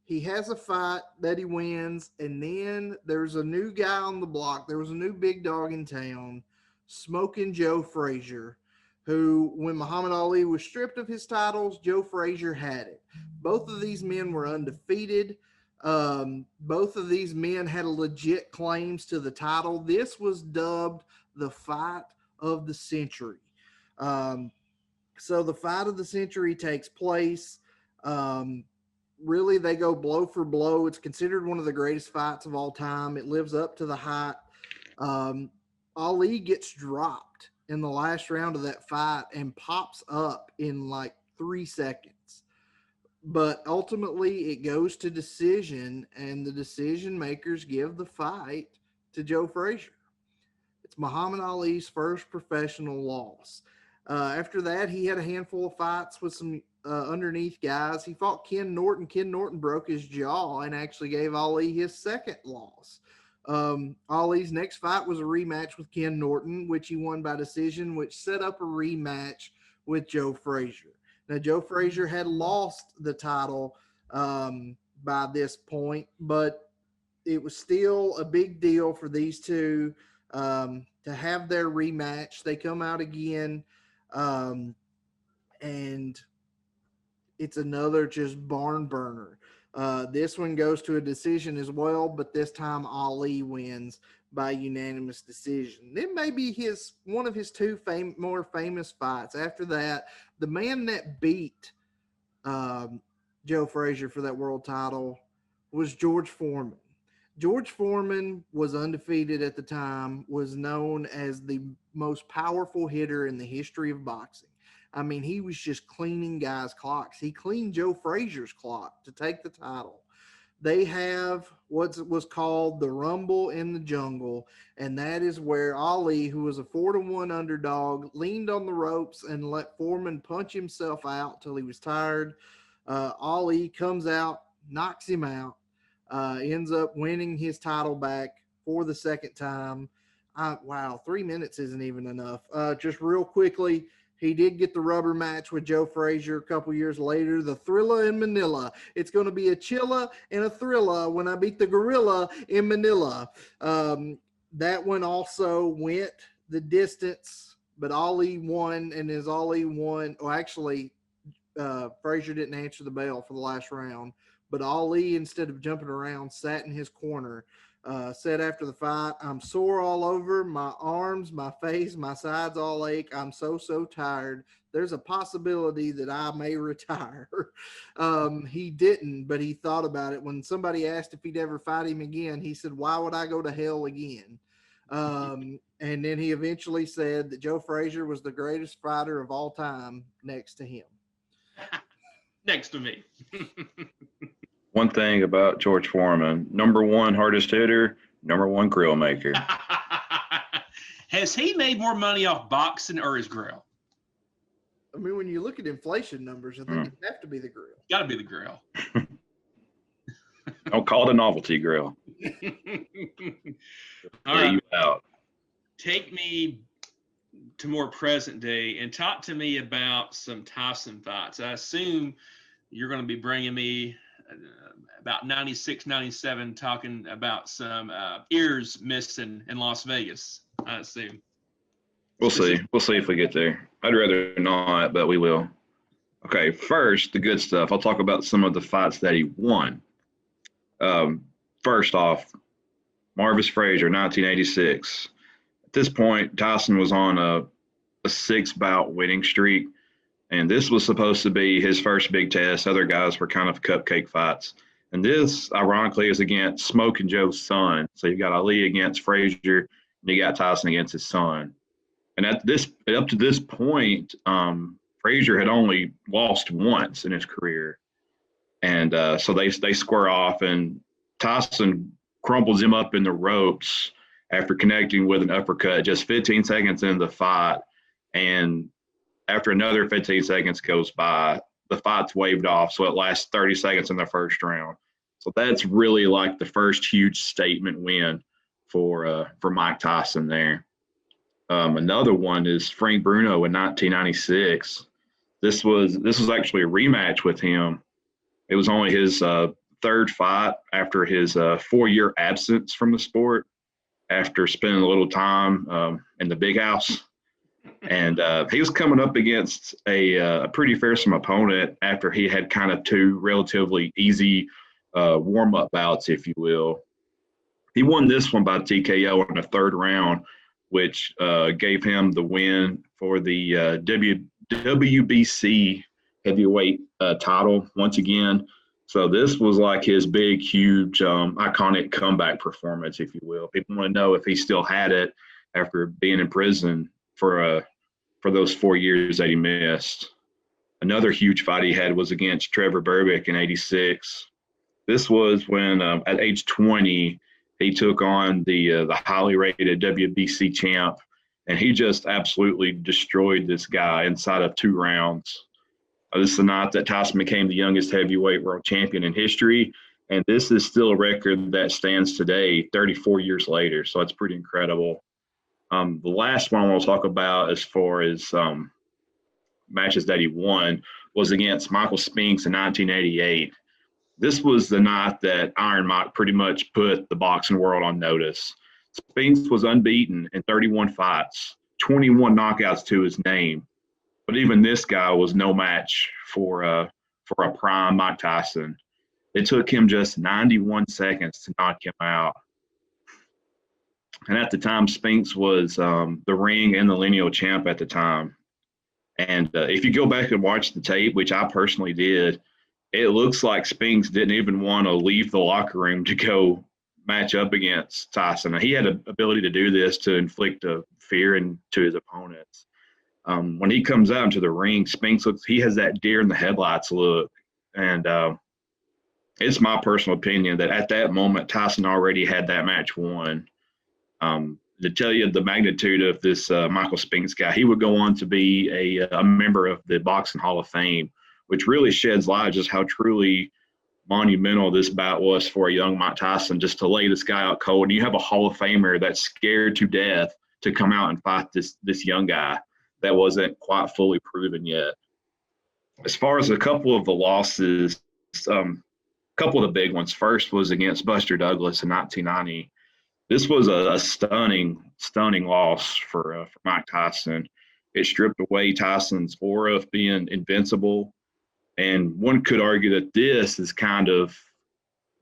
he has a fight that he wins, and then there's a new guy on the block. There was a new big dog in town, Smoking Joe Frazier, who, when Muhammad Ali was stripped of his titles, Joe Frazier had it. Both of these men were undefeated. Both of these men had legit claims to the title. This was dubbed the fight of the century. So the fight of the century takes place. Really, they go blow for blow. It's considered one of the greatest fights of all time. It lives up to the hype. Ali gets dropped in the last round of that fight and pops up in like 3 seconds. But ultimately, it goes to decision, and the decision makers give the fight to Joe Frazier. It's Muhammad Ali's first professional loss. After that, he had a handful of fights with some underneath guys. He fought Ken Norton. Ken Norton broke his jaw and actually gave Ali his second loss. Ali's next fight was a rematch with Ken Norton, which he won by decision, which set up a rematch with Joe Frazier. Now, Joe Frazier had lost the title by this point, but it was still a big deal for these two to have their rematch. They come out again, and it's another just barn burner. This one goes to a decision as well, but this time Ali wins by unanimous decision. Then maybe one of his two more famous fights. After that, the man that beat Joe Frazier for that world title was George Foreman. George Foreman was undefeated at the time, was known as the most powerful hitter in the history of boxing. I mean, he was just cleaning guys' clocks. He cleaned Joe Frazier's clock to take the title. They have what was called the Rumble in the Jungle, and that is where Ali, who was a 4-1 underdog, leaned on the ropes and let Foreman punch himself out till he was tired. Ali comes out, knocks him out. ends up winning his title back for the second time. Wow, 3 minutes isn't even enough. Just real quickly, he did get the rubber match with Joe Frazier a couple years later, the Thrilla in Manila. It's going to be a chilla and a thrilla when I beat the gorilla in Manila. That one also went the distance, but Ali won, and as Ali won, well, actually, Frazier didn't answer the bell for the last round, but Ali, instead of jumping around, sat in his corner. Said after the fight, "I'm sore all over, my arms, my face, my sides all ache. I'm so tired. There's a possibility that I may retire." He didn't, but he thought about it. When somebody asked if he'd ever fight him again, he said, "Why would I go to hell again?" And then he eventually said that Joe Frazier was the greatest fighter of all time next to him. Next to me. One thing about George Foreman, number one hardest hitter, number one grill maker. Has he made more money off boxing or his grill? I mean, when you look at inflation numbers, I think it'd have to be the grill. Got to be the grill. Don't call it a novelty grill. All right. You out. Take me to more present day and talk to me about some Tyson fights. I assume you're going to be bringing me about 96, 97, talking about some ears missing in Las Vegas, I assume. We'll see. We'll see if we get there. I'd rather not, but we will. Okay, first, the good stuff. I'll talk about some of the fights that he won. First off, Marvis Frazier, 1986. At this point, Tyson was on a 6-bout winning streak, and this was supposed to be his first big test. Other guys were kind of cupcake fights. And this, ironically, is against Smoke and Joe's son. So you've got Ali against Frazier, and you got Tyson against his son. And up to this point, Frazier had only lost once in his career. And so they square off, and Tyson crumples him up in the ropes after connecting with an uppercut just 15 seconds into the fight. And after another 15 seconds goes by, the fight's waved off, so it lasts 30 seconds in the first round. So that's really like the first huge statement win for Mike Tyson there. Another one is Frank Bruno in 1996. This was actually a rematch with him. It was only his third fight after his 4-year absence from the sport, after spending a little time in the big house. And he was coming up against a pretty fearsome opponent after he had kind of 2 relatively easy warm-up bouts, if you will. He won this one by TKO in the third round, which gave him the win for the WBC heavyweight title once again. So this was like his big, huge, iconic comeback performance, if you will. People want to know if he still had it after being in prison for those 4 years that he missed. Another huge fight he had was against Trevor Berbick in '86. This was when, at age 20, he took on the highly rated WBC champ, and he just absolutely destroyed this guy inside of 2 rounds. This is the night that Tyson became the youngest heavyweight world champion in history, and this is still a record that stands today, 34 years later. So it's pretty incredible. The last one I want to talk about as far as matches that he won was against Michael Spinks in 1988. This was the night that Iron Mike pretty much put the boxing world on notice. Spinks was unbeaten in 31 fights, 21 knockouts to his name. But even this guy was no match for a prime Mike Tyson. It took him just 91 seconds to knock him out. And at the time, Spinks was the ring and the lineal champ at the time. And if you go back and watch the tape, which I personally did, it looks like Spinks didn't even want to leave the locker room to go match up against Tyson. He had the ability to do this to inflict a fear into his opponents. When he comes out into the ring, Spinks he has that deer in the headlights look. And it's my personal opinion that at that moment, Tyson already had that match won. To tell you the magnitude of this Michael Spinks guy, he would go on to be a member of the Boxing Hall of Fame, which really sheds light just how truly monumental this bout was for a young Mike Tyson, just to lay this guy out cold. And you have a Hall of Famer that's scared to death to come out and fight this young guy that wasn't quite fully proven yet. As far as a couple of the losses, a couple of the big ones. First was against Buster Douglas in 1990. This was a stunning loss for Mike Tyson. It stripped away Tyson's aura of being invincible. And one could argue that this is kind of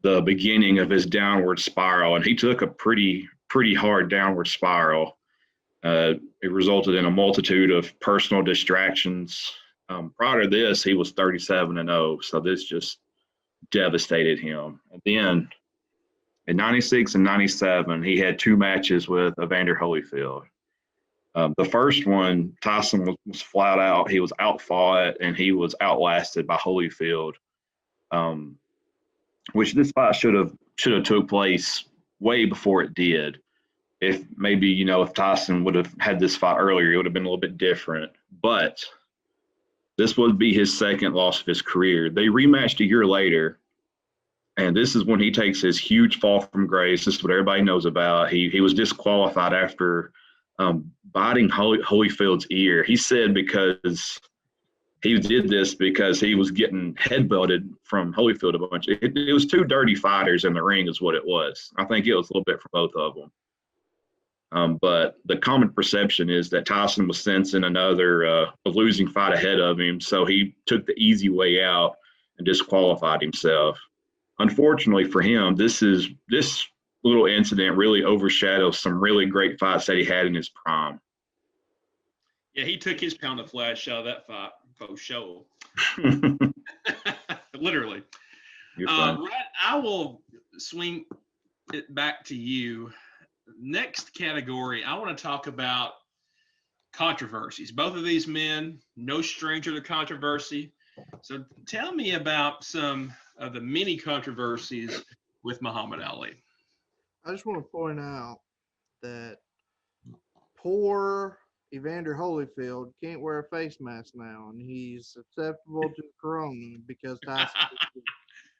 the beginning of his downward spiral. And he took a pretty hard downward spiral. It resulted in a multitude of personal distractions. Prior to this, he was 37-0. So this just devastated him. And then in 96 and 97, he had 2 matches with Evander Holyfield. The first one, Tyson was flat out. He was outfought and he was outlasted by Holyfield, which this fight should have took place way before it did. If maybe, if Tyson would have had this fight earlier, it would have been a little bit different. But this would be his second loss of his career. They rematched a year later, and this is when he takes his huge fall from grace. This is what everybody knows about. He was disqualified after biting Holyfield's ear. He said because he did this because he was getting headbutted from Holyfield a bunch. It was 2 dirty fighters in the ring is what it was. I think it was a little bit for both of them. But the common perception is that Tyson was sensing a losing fight ahead of him, so he took the easy way out and disqualified himself. Unfortunately for him, this little incident really overshadows some really great fights that he had in his prime. Yeah, he took his pound of flesh out of that fight for sure. Literally. Right, I will swing it back to you. Next category, I want to talk about controversies. Both of these men, no stranger to controversy. So tell me about some of the many controversies with Muhammad Ali. I just want to point out that poor Evander Holyfield can't wear a face mask now, and he's susceptible to corona because Tyson.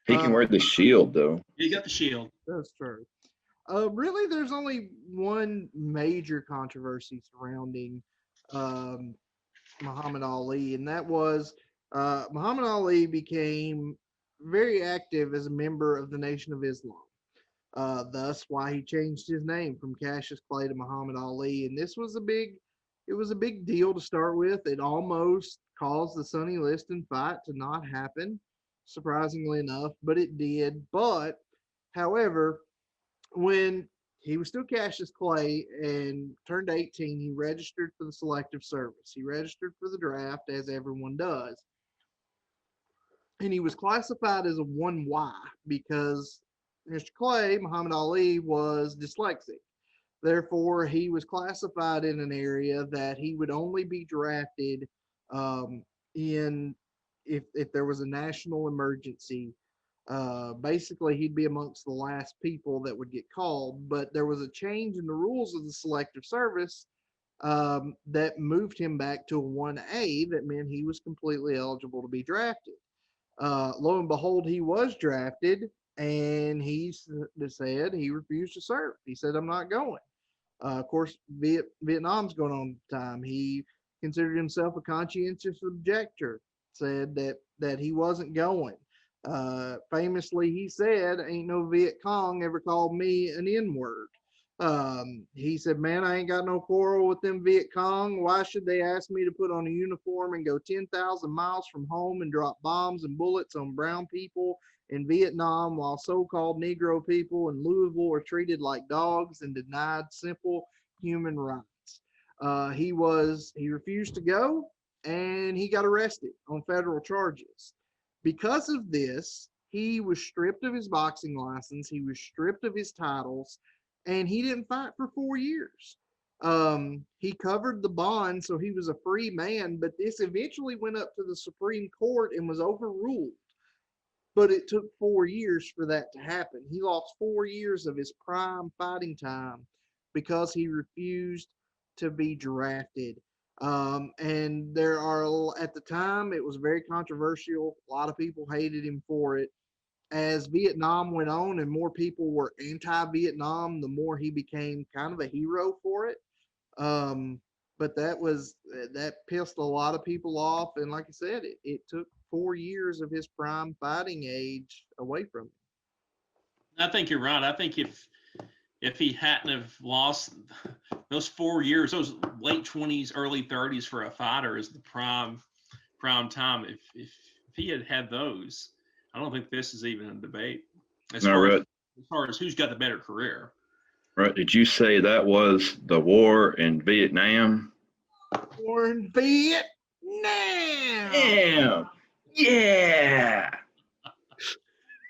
He can wear the shield, though. He got the shield. That's true. Really, there's only one major controversy surrounding Muhammad Ali, and that was Muhammad Ali became very active as a member of the Nation of Islam. Thus, why he changed his name from Cassius Clay to Muhammad Ali, and this was it was a big deal to start with. It almost caused the Sonny Liston fight to not happen, surprisingly enough, but it did. But, however, when he was still Cassius Clay and turned 18, he registered for the Selective Service. He registered for the draft, as everyone does. And he was classified as a 1Y because Mr. Clay, Muhammad Ali, was dyslexic. Therefore, he was classified in an area that he would only be drafted in if there was a national emergency. Basically, he'd be amongst the last people that would get called. But there was a change in the rules of the Selective Service that moved him back to a 1A. That meant he was completely eligible to be drafted. Lo and behold, he was drafted, and he said he refused to serve. He said, "I'm not going." Of course, Vietnam's going on at the time. He considered himself a conscientious objector, said that he wasn't going. Famously, he said, "Ain't no Viet Cong ever called me an N-word." He said, "Man, I ain't got no quarrel with them Viet Cong. Why should they ask me to put on a uniform and go 10,000 miles from home and drop bombs and bullets on brown people in Vietnam while so-called Negro people in Louisville are treated like dogs and denied simple human rights?" He refused to go, and he got arrested on federal charges. Because of this, he was stripped of his boxing license. He was stripped of his titles, and he didn't fight for 4 years. He covered the bond, so he was a free man, but this eventually went up to the Supreme Court and was overruled. But it took 4 years for that to happen. He lost 4 years of his prime fighting time because he refused to be drafted. And at the time, it was very controversial. A lot of people hated him for it. as Vietnam went on and more people were anti-Vietnam, the more he became kind of a hero for it. Um, but that pissed a lot of people off, and like I said, it took 4 years of his prime fighting age away from him. I think you're right. I think if he hadn't have lost those 4 years, those late 20s, early 30s for a fighter is the prime time. If he had those, I don't think this is even a debate as No, far right. as far as who's got the better career. Right. Did you say that was the war in Vietnam? War in Vietnam. Damn. Yeah.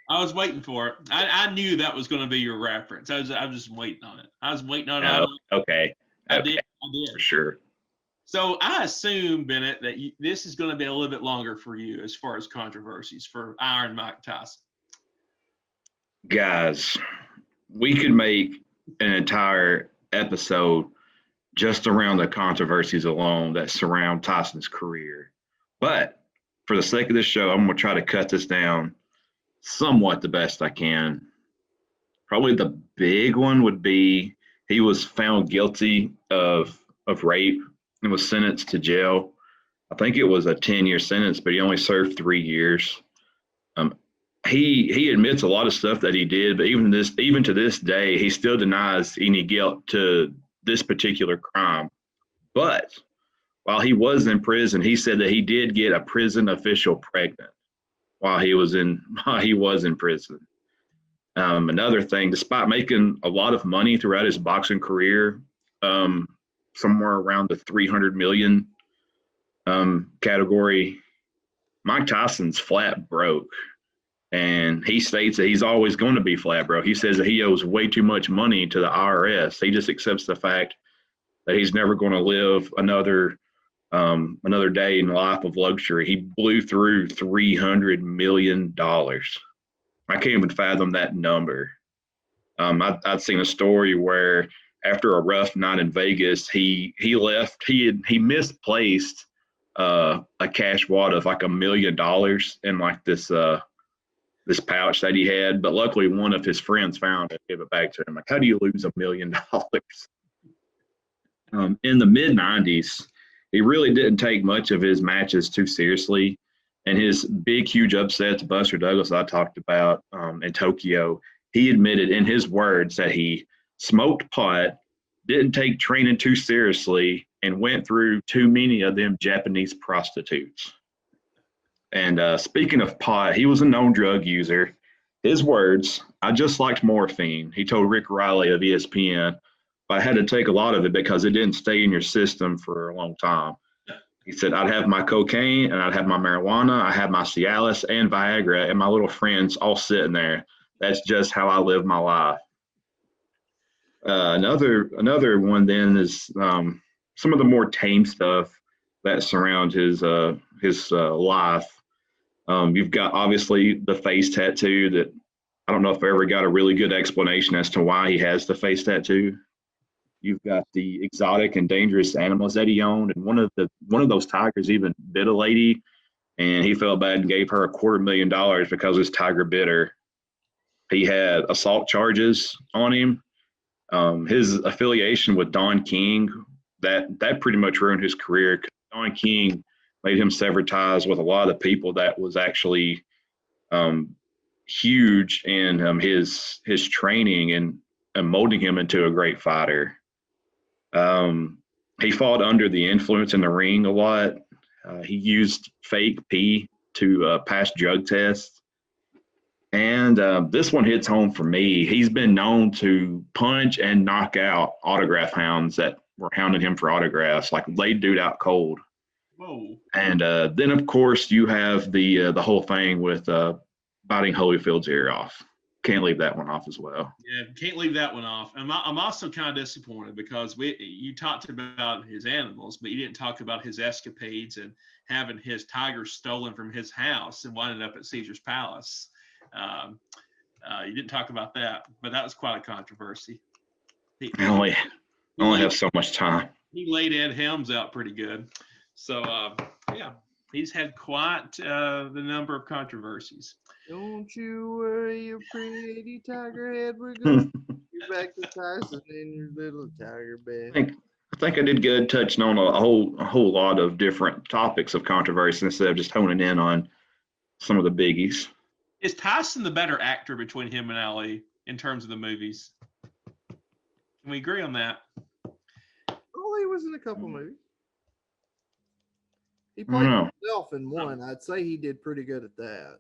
I was waiting for it. I knew that was going to be your reference. I was just waiting on it. I was waiting on it. Okay. I Okay. did. I did. For sure. So I assume, Bennett, that this is going to be a little bit longer for you as far as controversies for Iron Mike Tyson. Guys, we could make an entire episode just around the controversies alone that surround Tyson's career. But for the sake of this show, I'm going to try to cut this down somewhat the best I can. Probably the big one would be he was found guilty of rape and was sentenced to jail. I think it was a 10-year sentence, but he only served 3 years. He admits a lot of stuff that he did, but even to this day, he still denies any guilt to this particular crime. But while he was in prison, he said that he did get a prison official pregnant while he was in prison. Another thing, despite making a lot of money throughout his boxing career, somewhere around the 300 million category, Mike Tyson's flat broke. And he states that he's always going to be flat broke. He says that he owes way too much money to the IRS. He just accepts the fact that he's never going to live another day in the life of luxury. He blew through $300 million. I can't even fathom that number. I'd seen a story where after a rough night in Vegas, he left. He misplaced a cash wad of like $1 million in like this pouch that he had, but luckily one of his friends found it, gave it back to him. Like, how do you lose $1 million? In the mid '90s, he really didn't take much of his matches too seriously, and his big, huge upset to Buster Douglas I talked about in Tokyo, he admitted in his words that he smoked pot, didn't take training too seriously, and went through too many of them Japanese prostitutes. And speaking of pot, he was a known drug user. His words, I just liked morphine. He told Rick Riley of ESPN, but I had to take a lot of it because it didn't stay in your system for a long time. He said, I'd have my cocaine and I'd have my marijuana. I had my Cialis and Viagra and my little friends all sitting there. That's just how I live my life. Another one then is some of the more tame stuff that surround his life. You've got obviously the face tattoo that I don't know if I ever got a really good explanation as to why he has the face tattoo. You've got the exotic and dangerous animals that he owned, and one of those tigers even bit a lady, and he felt bad and gave her $250,000 because his tiger bit her. He had assault charges on him. His affiliation with Don King, that pretty much ruined his career. Don King made him sever ties with a lot of people that was actually huge in his training and molding him into a great fighter. He fought under the influence in the ring a lot. He used fake pee to pass drug tests. And this one hits home for me. He's been known to punch and knock out autograph hounds that were hounding him for autographs, like laid dude out cold. Whoa. And then, of course, you have the whole thing with biting Holyfield's ear off. Can't leave that one off as well. Yeah, can't leave that one off. I'm also kind of disappointed because you talked about his animals, but you didn't talk about his escapades and having his tigers stolen from his house and winding up at Caesar's Palace. You didn't talk about that, but that was quite a controversy. I only have so much time. He laid Ed Helms out pretty good. So, yeah. He's had quite the number of controversies. Don't you worry, you pretty tiger head. We're gonna get back to Tyson in your little tiger bed. I think I did good touching on a whole lot of different topics of controversy instead of just honing in on some of the biggies. Is Tyson the better actor between him and Ali in terms of the movies? Can we agree on that? Oh, he was in a couple movies. He I played don't know. himself in one. I'd say he did pretty good at that.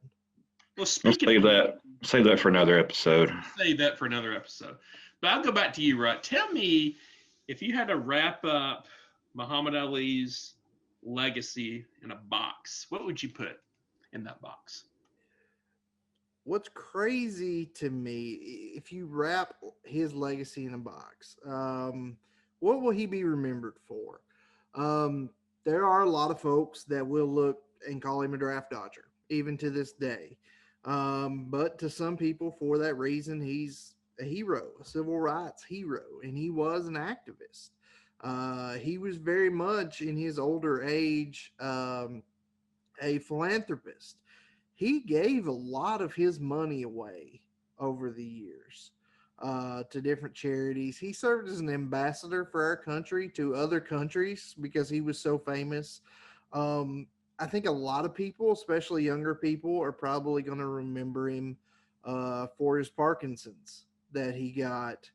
Well, Let's speaking save of, that. Save that for another episode. save that for another episode. But I'll go back to you, Rutt. Tell me, if you had to wrap up Muhammad Ali's legacy in a box, what would you put in that box? What's crazy to me, if you wrap his legacy in a box, what will he be remembered for? There are a lot of folks that will look and call him a draft dodger, even to this day. But to some people, for that reason, he's a hero, a civil rights hero, and he was an activist. He was very much in his older age a philanthropist. He gave a lot of his money away over the years to different charities. He served as an ambassador for our country to other countries because he was so famous. Um, I think a lot of people, especially younger people, are probably going to remember him for his Parkinson's that he got.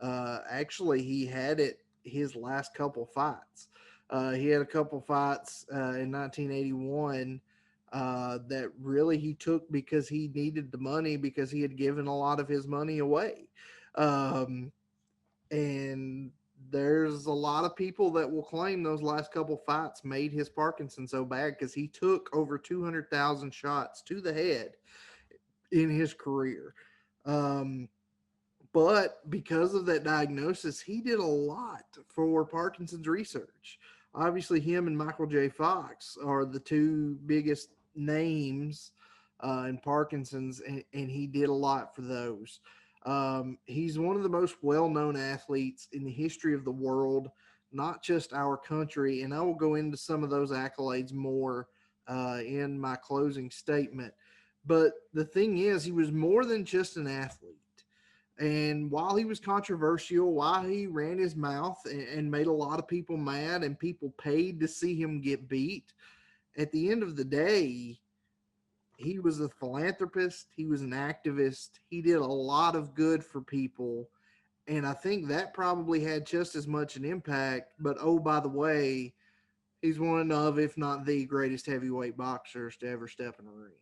Actually, he had it his last couple fights. He had a couple fights in 1981 that really he took because he needed the money because he had given a lot of his money away. Um, and there's a lot of people that will claim those last couple fights made his Parkinson so bad because he took over 200,000 shots to the head in his career. Um, but because of that diagnosis, he did a lot for Parkinson's research. Obviously, him and Michael J. Fox are the two biggest names in Parkinson's, and he did a lot for those. He's one of the most well known athletes in the history of the world, not just our country. And I will go into some of those accolades more in my closing statement. But the thing is, he was more than just an athlete. And while he was controversial, while he ran his mouth and made a lot of people mad and people paid to see him get beat, at the end of the day, he was a philanthropist. He was an activist. He did a lot of good for people. And I think that probably had just as much an impact. But oh, by the way, he's one of, if not the greatest heavyweight boxers to ever step in a ring.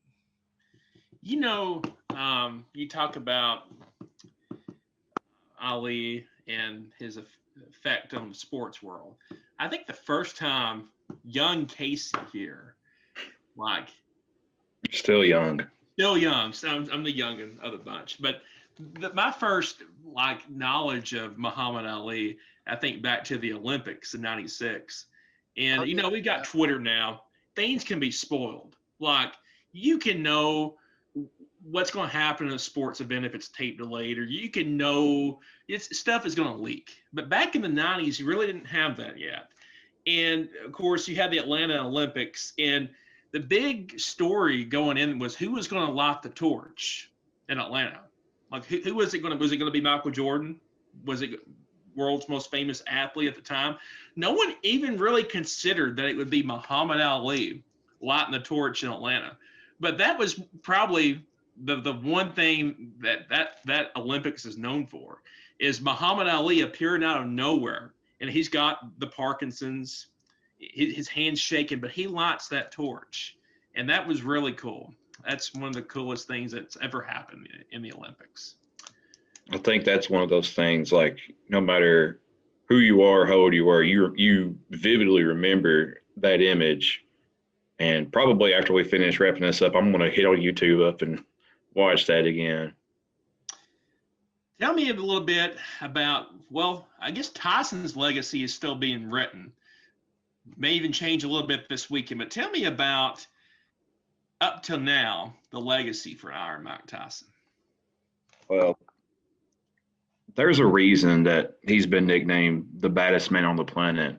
You know, you talk about Ali and his effect on the sports world. I think the first time young Casey here, like Still young. still young, so I'm the youngin of the bunch, but my first like knowledge of Muhammad Ali, I think back to the Olympics in '96, and you know we got Twitter now. Things can be spoiled. Like you can know what's going to happen in a sports event if it's tape delayed, or you can know stuff is going to leak. But back in the '90s, you really didn't have that yet. And of course, you had the Atlanta Olympics, and the big story going in was who was going to light the torch in Atlanta. Like who was it going to? Was it going to be Michael Jordan? Was it world's most famous athlete at the time? No one even really considered that it would be Muhammad Ali lighting the torch in Atlanta. But that was probably the one thing that Olympics is known for is Muhammad Ali appearing out of nowhere, and he's got the Parkinson's, his hands shaking, but he lights that torch, and that was really cool. That's one of the coolest things that's ever happened in the Olympics. I think that's one of those things. Like no matter who you are, how old you are, you vividly remember that image. And probably after we finish wrapping this up, I'm going to hit on YouTube up and watch that again. Tell me a little bit about, well, I guess Tyson's legacy is still being written. May even change a little bit this weekend, but tell me about, up till now, the legacy for Iron Mike Tyson. Well, there's a reason that he's been nicknamed the baddest man on the planet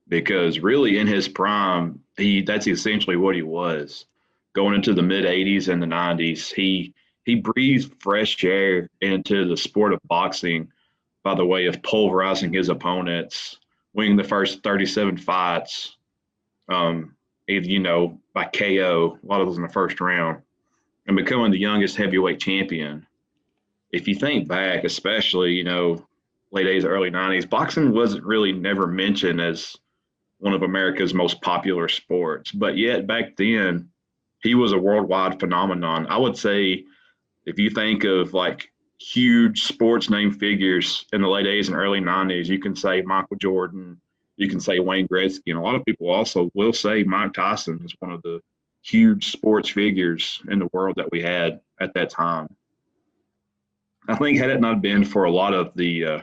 because really in his prime That's essentially what he was. Going into the mid 80s and the 90s, he breathed fresh air into the sport of boxing by the way of pulverizing his opponents, winning the first 37 fights, by KO, a lot of those in the first round, and becoming the youngest heavyweight champion. If you think back, especially, late 80s, early 90s, boxing wasn't really never mentioned as one of America's most popular sports. But yet back then, he was a worldwide phenomenon. I would say if you think of like huge sports name figures in the late 80s and early 90s, you can say Michael Jordan, you can say Wayne Gretzky, and a lot of people also will say Mike Tyson is one of the huge sports figures in the world that we had at that time. I think had it not been for a lot of the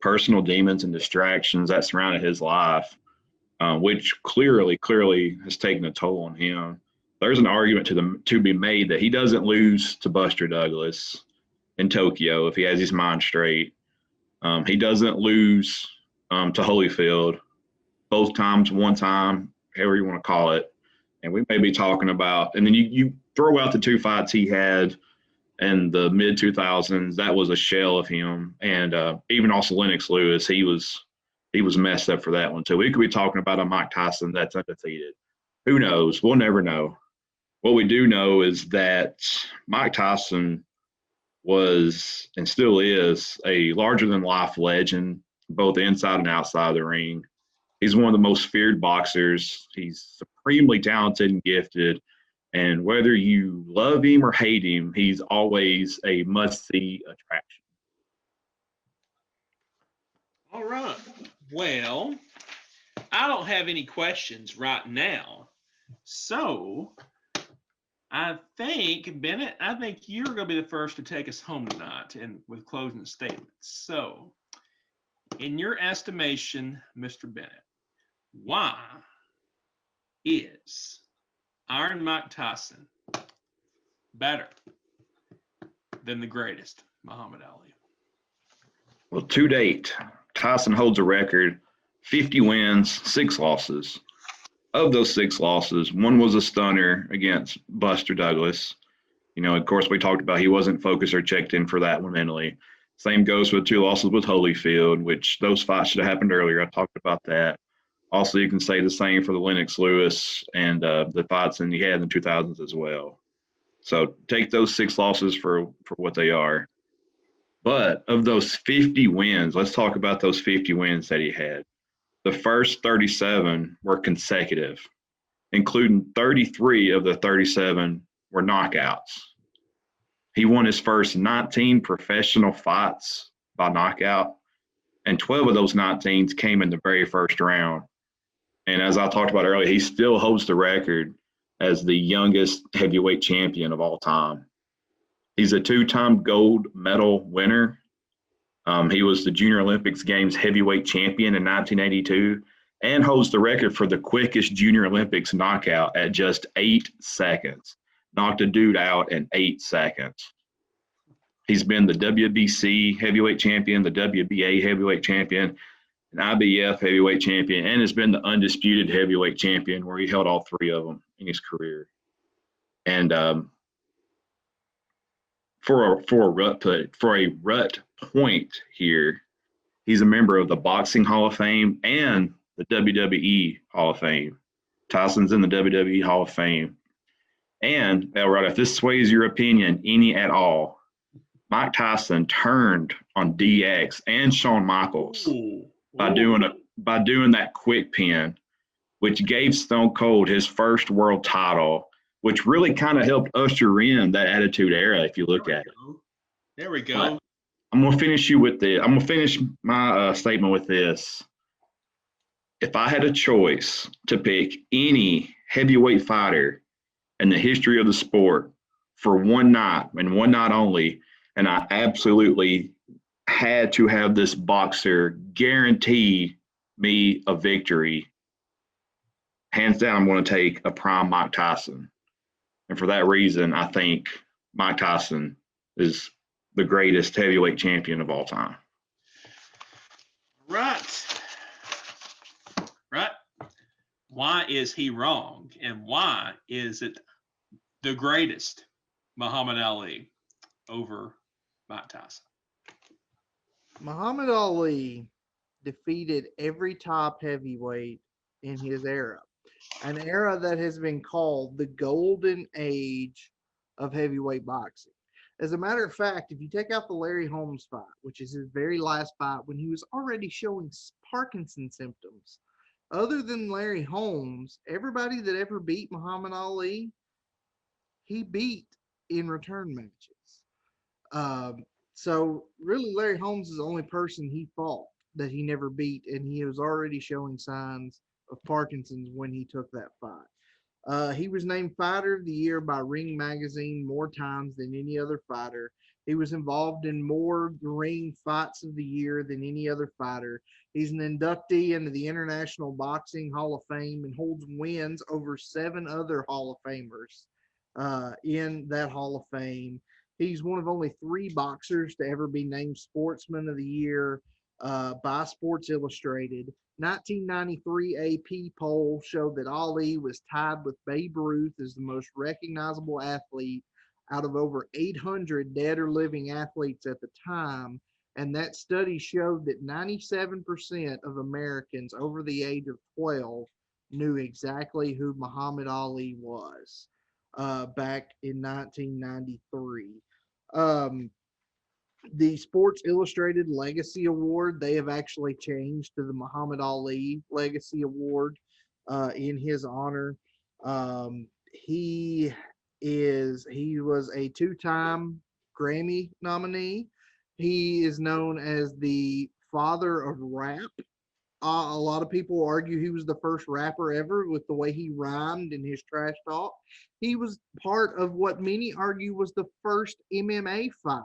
personal demons and distractions that surrounded his life, which clearly has taken a toll on him, there's an argument to be made that he doesn't lose to Buster Douglas in Tokyo if he has his mind straight. He doesn't lose to Holyfield both times, one time, however you want to call it. And we may be talking about, and then you throw out the two fights he had in the mid 2000s. That was a shell of him, and even also Lennox Lewis. He was messed up for that one too. We could be talking about a Mike Tyson that's undefeated. Who knows? We'll never know. What we do know is that Mike Tyson was and still is a larger than life legend, both inside and outside of the ring. He's one of the most feared boxers. He's supremely talented and gifted. And whether you love him or hate him, he's always a must-see attraction. All right. Well, I don't have any questions right now. So I think, Bennett, you're going to be the first to take us home tonight and with closing statements. So, in your estimation, Mr. Bennett, why is Iron Mike Tyson better than the greatest Muhammad Ali? Well, to date, Tyson holds a record 50 wins, 6 losses. Of those 6 losses, one was a stunner against Buster Douglas. Of course, we talked about he wasn't focused or checked in for that one mentally. Same goes with 2 losses with Holyfield, which those fights should have happened earlier. I talked about that. Also, you can say the same for the Lennox Lewis and the fights he had in the 2000s as well. So take those 6 losses for what they are. But of those 50 wins, let's talk about those 50 wins that he had. The first 37 were consecutive, including 33 of the 37 were knockouts. He won his first 19 professional fights by knockout, and 12 of those 19s came in the very first round. And as I talked about earlier, he still holds the record as the youngest heavyweight champion of all time. He's a 2-time gold medal winner. He was the Junior Olympics Games heavyweight champion in 1982 and holds the record for the quickest Junior Olympics knockout at just 8 seconds. Knocked a dude out in 8 seconds. He's been the WBC heavyweight champion, the WBA heavyweight champion, an IBF heavyweight champion, and has been the undisputed heavyweight champion where he held all 3 of them in his career. And for a rut point here, he's a member of the Boxing Hall of Fame and the WWE Hall of Fame. Tyson's in the WWE Hall of Fame. And, Elrod, if this sways your opinion any at all, Mike Tyson turned on DX and Shawn Michaels by doing that quick pin, which gave Stone Cold his first world title, which really kind of helped usher in that Attitude Era, if you look at it. There we go. But I'm gonna finish my statement with this. If I had a choice to pick any heavyweight fighter in the history of the sport for one night and one night only, and I absolutely had to have this boxer guarantee me a victory, hands down, I'm going to take a prime Mike Tyson. And for that reason, I think Mike Tyson is the greatest heavyweight champion of all time. Right. Why is he wrong? And why is it the greatest Muhammad Ali over Mike Tyson? Muhammad Ali defeated every top heavyweight in his era, an era that has been called the golden age of heavyweight boxing. As a matter of fact, if you take out the Larry Holmes fight, which is his very last fight when he was already showing Parkinson's symptoms, other than Larry Holmes, everybody that ever beat Muhammad Ali, he beat in return matches. Um, so really, Larry Holmes is the only person he fought that he never beat, and he was already showing signs of Parkinson's when he took that fight. He was named Fighter of the Year by Ring Magazine more times than any other fighter. He was involved in more ring fights of the year than any other fighter. He's an inductee into the International Boxing Hall of Fame and holds wins over 7 other Hall of Famers in that Hall of Fame. He's one of only 3 boxers to ever be named Sportsman of the Year by Sports Illustrated. 1993 AP poll showed that Ali was tied with Babe Ruth as the most recognizable athlete out of over 800 dead or living athletes at the time. And that study showed that 97% of Americans over the age of 12 knew exactly who Muhammad Ali was back in 1993. Um, the Sports Illustrated Legacy Award, they have actually changed to the Muhammad Ali Legacy Award in his honor. He was a 2-time Grammy nominee. He is known as the father of rap. A lot of people argue he was the first rapper ever with the way he rhymed and his trash talk. He was part of what many argue was the first MMA fight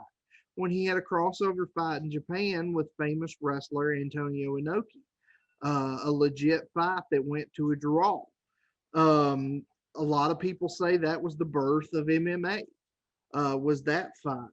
when he had a crossover fight in Japan with famous wrestler Antonio Inoki, a legit fight that went to a draw. Um, a lot of people say that was the birth of MMA, was that fight.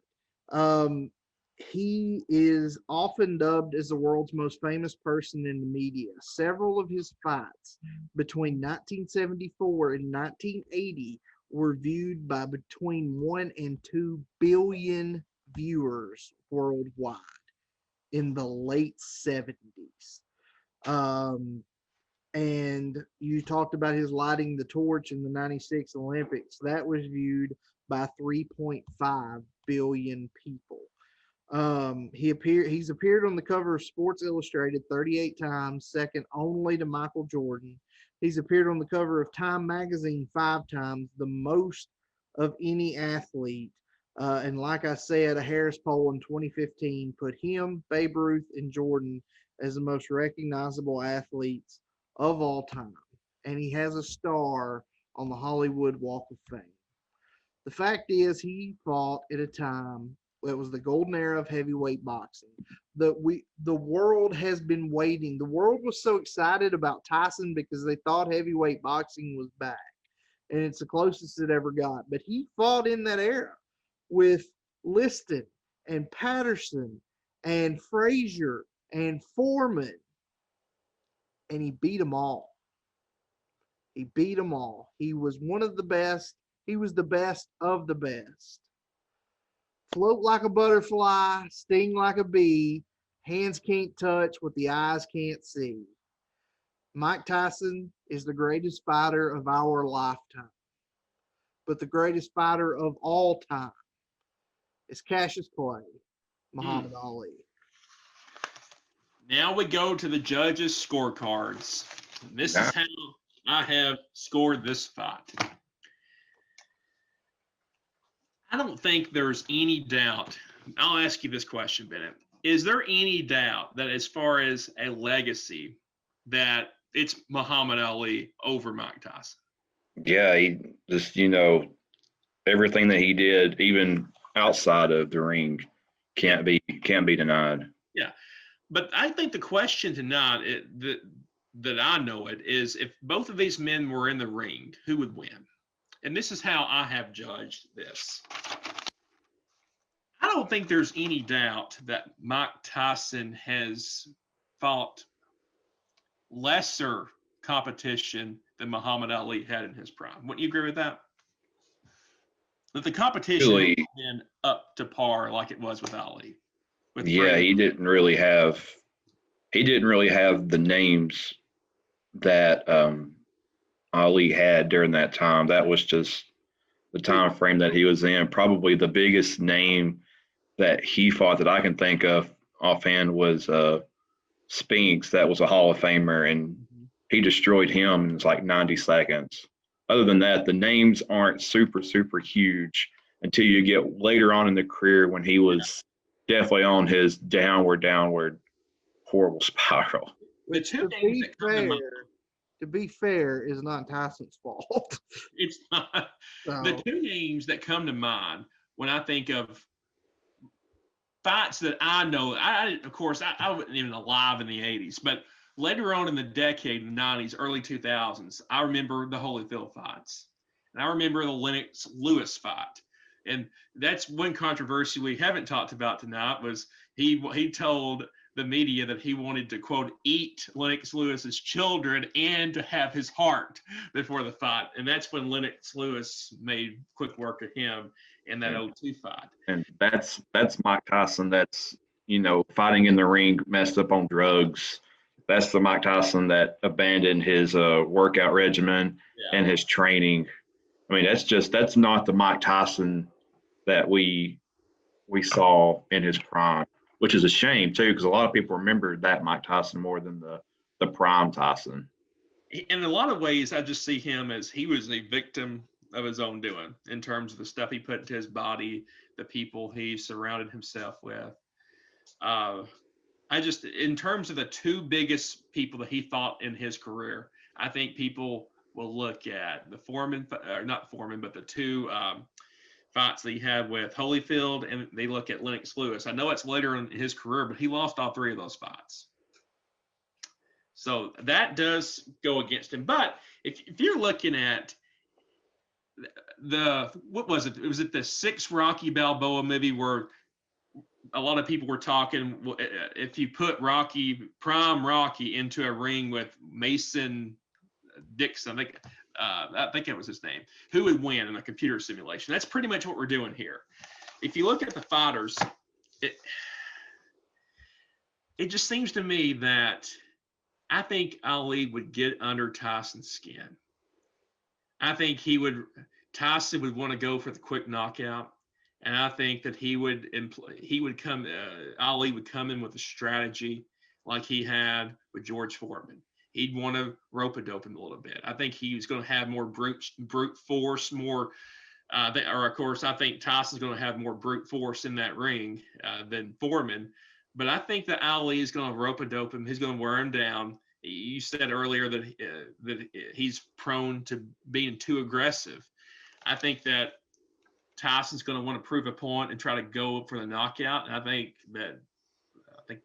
Um, he is often dubbed as the world's most famous person in the media. Several of his fights between 1974 and 1980 were viewed by between 1 and 2 billion viewers worldwide in the late 70s. Um, and you talked about his lighting the torch in the 96 Olympics. That was viewed by 3.5 billion people. He's appeared on the cover of Sports Illustrated 38 times, second only to Michael Jordan. He's appeared on the cover of Time magazine 5 times, the most of any athlete. And like I said, a Harris poll in 2015 put him, Babe Ruth, and Jordan as the most recognizable athletes of all time. And he has a star on the Hollywood Walk of Fame. The fact is, he fought at a time that was the golden era of heavyweight boxing. The world has been waiting. The world was so excited about Tyson because they thought heavyweight boxing was back, and it's the closest it ever got. But he fought in that era with Liston and Patterson and Frazier and Foreman, and he beat them all. He beat them all. He was one of the best. He was the best of the best. Float like a butterfly, sting like a bee, hands can't touch what the eyes can't see. Mike Tyson is the greatest fighter of our lifetime, but the greatest fighter of all time is Cassius Clay, Muhammad Ali. Now we go to the judges' scorecards. This is how I have scored this fight. I don't think there's any doubt. I'll ask you this question, Bennett. Is there any doubt that as far as a legacy, that it's Muhammad Ali over Mike Tyson? Yeah, he just, everything that he did, even outside of the ring, can't be denied. Yeah, but I think the question tonight that I know it is, if both of these men were in the ring, who would win? And this is how I have judged this. I don't think there's any doubt that Mike Tyson has fought lesser competition than Muhammad Ali had in his prime. Wouldn't you agree with that? That the competition has Really, been up to par like it was with Ali. With yeah, great, he didn't really have the names that Ali had during that time. That was just the time frame that he was in. Probably the biggest name that he fought that I can think of offhand was Spinks. That was a Hall of Famer, and he destroyed him in like 90 seconds. Other than that, the names aren't super huge until you get later on in the career when he was definitely on his downward horrible spiral. the Which, two names that come to mind. to be fair, is not Tyson's fault. It's not the So, two names that come to mind when I think of fights that I know. Of course, I wasn't even alive in the '80s, but later on in the decade, in the '90s, early 2000s, I remember the Holyfield fights, and I remember the Lennox Lewis fight. And that's one controversy we haven't talked about tonight. Was he told the media that he wanted to, quote, eat Lennox Lewis's children and to have his heart before the fight. And that's when Lennox Lewis made quick work of him in that '02 fight. And that's Mike Tyson. That's, fighting in the ring, messed up on drugs. That's the Mike Tyson that abandoned his workout regimen and his training. I mean, that's not the Mike Tyson that we saw in his prime, which is a shame too, because a lot of people remember that Mike Tyson more than the prime Tyson. In a lot of ways, I just see him as he was a victim of his own doing in terms of the stuff he put into his body, the people he surrounded himself with. In terms of the two biggest people that he fought in his career, I think people will look at the Foreman, or not Foreman, but the two fights that he had with Holyfield, and they look at Lennox Lewis. I know it's later in his career, but he lost all three of those fights. So that does go against him. But if you're looking at what was it? Was it the 6 Rocky Balboa movie where a lot of people were talking, if you put prime Rocky into a ring with Mason Dixon, I think that was his name, who would win in a computer simulation? That's pretty much what we're doing here. If you look at the fighters, it just seems to me that I think Ali would get under Tyson's skin. I think Tyson would want to go for the quick knockout. And I think that Ali would come in with a strategy like he had with George Foreman. He'd want to rope-a-dope him a little bit. I think he's going to have more brute force, more, of course, I think Tyson's going to have more brute force in that ring than Foreman. But I think that Ali is going to rope-a-dope him. He's going to wear him down. You said earlier that he's prone to being too aggressive. I think that Tyson's going to want to prove a point and try to go for the knockout. And I think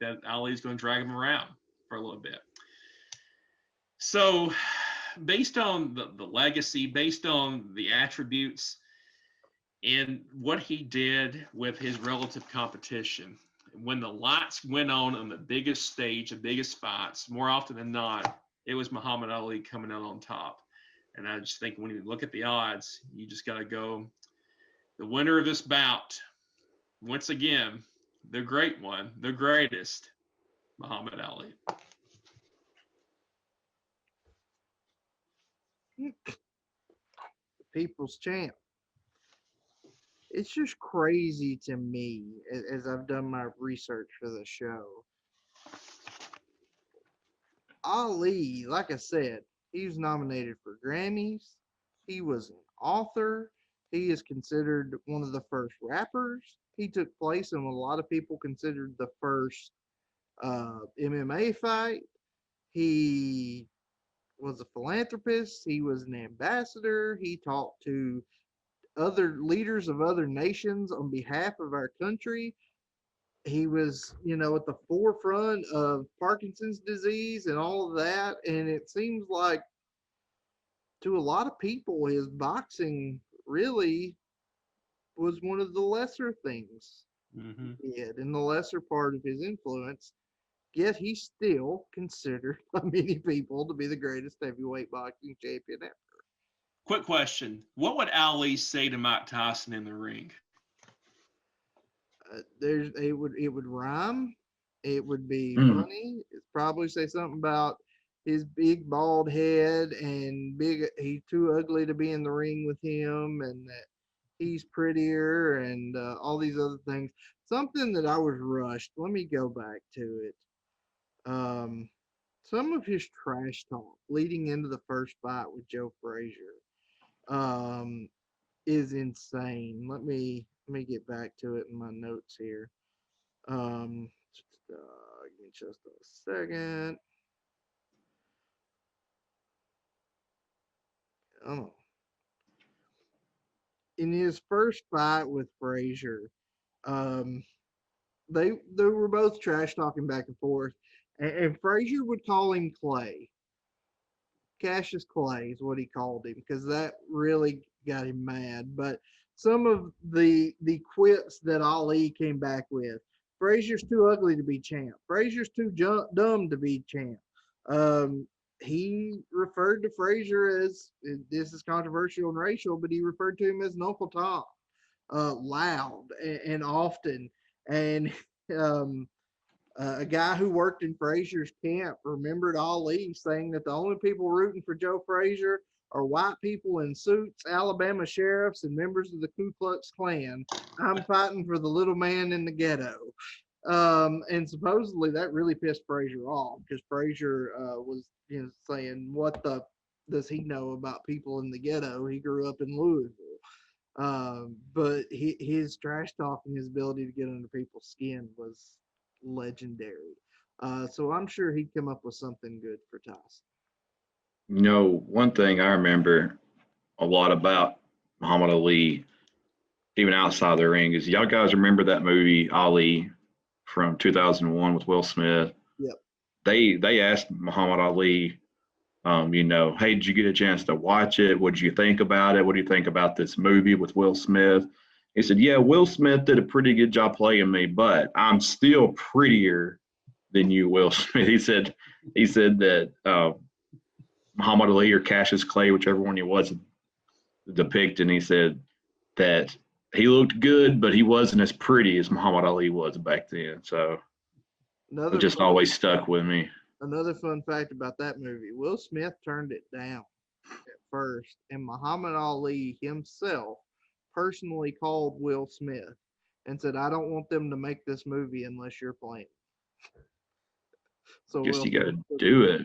that Ali's going to drag him around for a little bit. So based on the legacy, based on the attributes and what he did with his relative competition, when the lights went on the biggest stage, the biggest fights, more often than not, it was Muhammad Ali coming out on top. And I just think when you look at the odds, you just got to go, the winner of this bout, once again, the great one, the greatest, Muhammad Ali. the people's champ. It's just crazy to me as I've done my research for the show. Ali, like I said, he was nominated for Grammys. He was an author. He is considered one of the first rappers. He took place in what a lot of people considered the first MMA fight. He was a philanthropist. He was an ambassador. He talked to other leaders of other nations on behalf of our country. He was, at the forefront of Parkinson's disease and all of that. And it seems like to a lot of people, his boxing really was one of the lesser things he did, and the lesser part of his influence. yet he's still considered by many people to be the greatest heavyweight boxing champion ever. Quick question: what would Ali say to Mike Tyson in the ring? It would rhyme. It would be Mm. funny. It's probably say something about his big bald head and he's too ugly to be in the ring with him, and that he's prettier, and all these other things. Something that I was rushed. Let me go back to it. Um, some of his trash talk leading into the first fight with Joe Frazier um, is insane. Let me get back to it in my notes here. Um, Give me just a second. Oh, in his first fight with Frazier, um, they were both trash talking back and forth, and Frazier would call him Clay. Cassius Clay is what he called him because that really got him mad. But some of the quips that Ali came back with, Frazier's too ugly to be champ. Frazier's too dumb to be champ. Um, he referred to Frazier as, this is controversial and racial, but he referred to him as an Uncle Tom, loud and often. And um, a guy who worked in Frazier's camp remembered Ali saying that the only people rooting for Joe Frazier are white people in suits, Alabama sheriffs, and members of the Ku Klux Klan. I'm fighting for the little man in the ghetto. And supposedly that really pissed Frazier off because Frazier was saying, "What the does he know about people in the ghetto? He grew up in Louisville." But his trash talk and his ability to get under people's skin was legendary. So I'm sure he'd come up with something good for Tyson. One thing I remember a lot about Muhammad Ali, even outside the ring, is y'all guys remember that movie Ali from 2001 with Will Smith? Yep. They asked Muhammad Ali, hey, did you get a chance to watch it? What did you think about it? What do you think about this movie with Will Smith? He said, yeah, Will Smith did a pretty good job playing me, but I'm still prettier than you, Will Smith. He said that Muhammad Ali or Cassius Clay, whichever one he was depicting, he said that he looked good, but he wasn't as pretty as Muhammad Ali was back then. So it just always stuck with me. Another fun fact about that movie, Will Smith turned it down at first, and Muhammad Ali himself personally called Will Smith and said, "I don't want them to make this movie unless you're playing." So Guess you got to do it.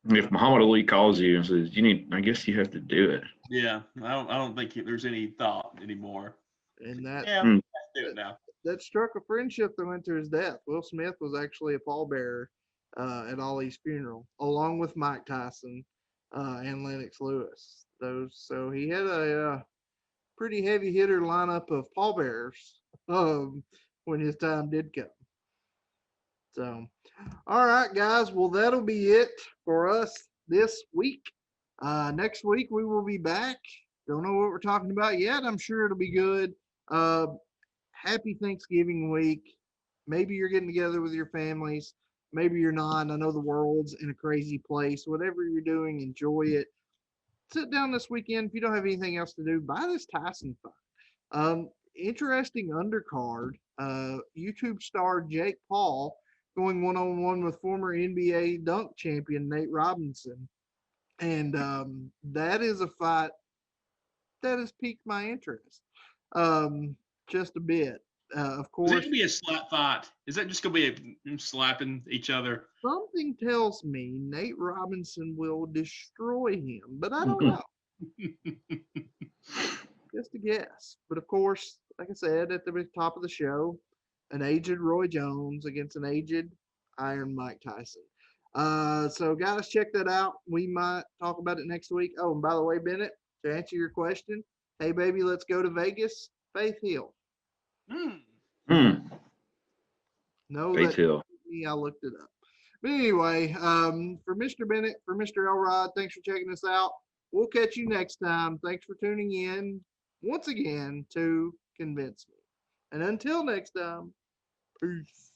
If Muhammad Ali calls you and says I guess you have to do it. Yeah, I don't think there's any thought anymore. And that let's do it now. That struck a friendship that went to his death. Will Smith was actually a pallbearer at Ali's funeral, along with Mike Tyson and Lennox Lewis. So he had a pretty heavy hitter lineup of pallbearers when his time did come. So, all right, guys. Well, that'll be it for us this week. Next week we will be back. Don't know what we're talking about yet. I'm sure it'll be good. Happy Thanksgiving week. Maybe you're getting together with your families. Maybe you're not. I know the world's in a crazy place. Whatever you're doing, enjoy it. Sit down this weekend. If you don't have anything else to do, buy this Tyson fight. Interesting undercard. YouTube star Jake Paul going one-on-one with former NBA dunk champion Nate Robinson. And that is a fight that has piqued my interest just a bit. Of course, is it gonna be a slap fight? Is that just gonna be slapping each other? Something tells me Nate Robinson will destroy him, but I don't know. Just a guess. But of course, like I said at the top of the show, an aged Roy Jones against an aged Iron Mike Tyson. So guys, check that out. We might talk about it next week. Oh, and by the way, Bennett, to answer your question, hey baby, let's go to Vegas. Faith Hill. No, Faith Hill. I looked it up. But anyway, for Mr. Bennett, for Mr. Elrod, thanks for checking us out. We'll catch you next time. Thanks for tuning in once again to Convince Me. And until next time, peace.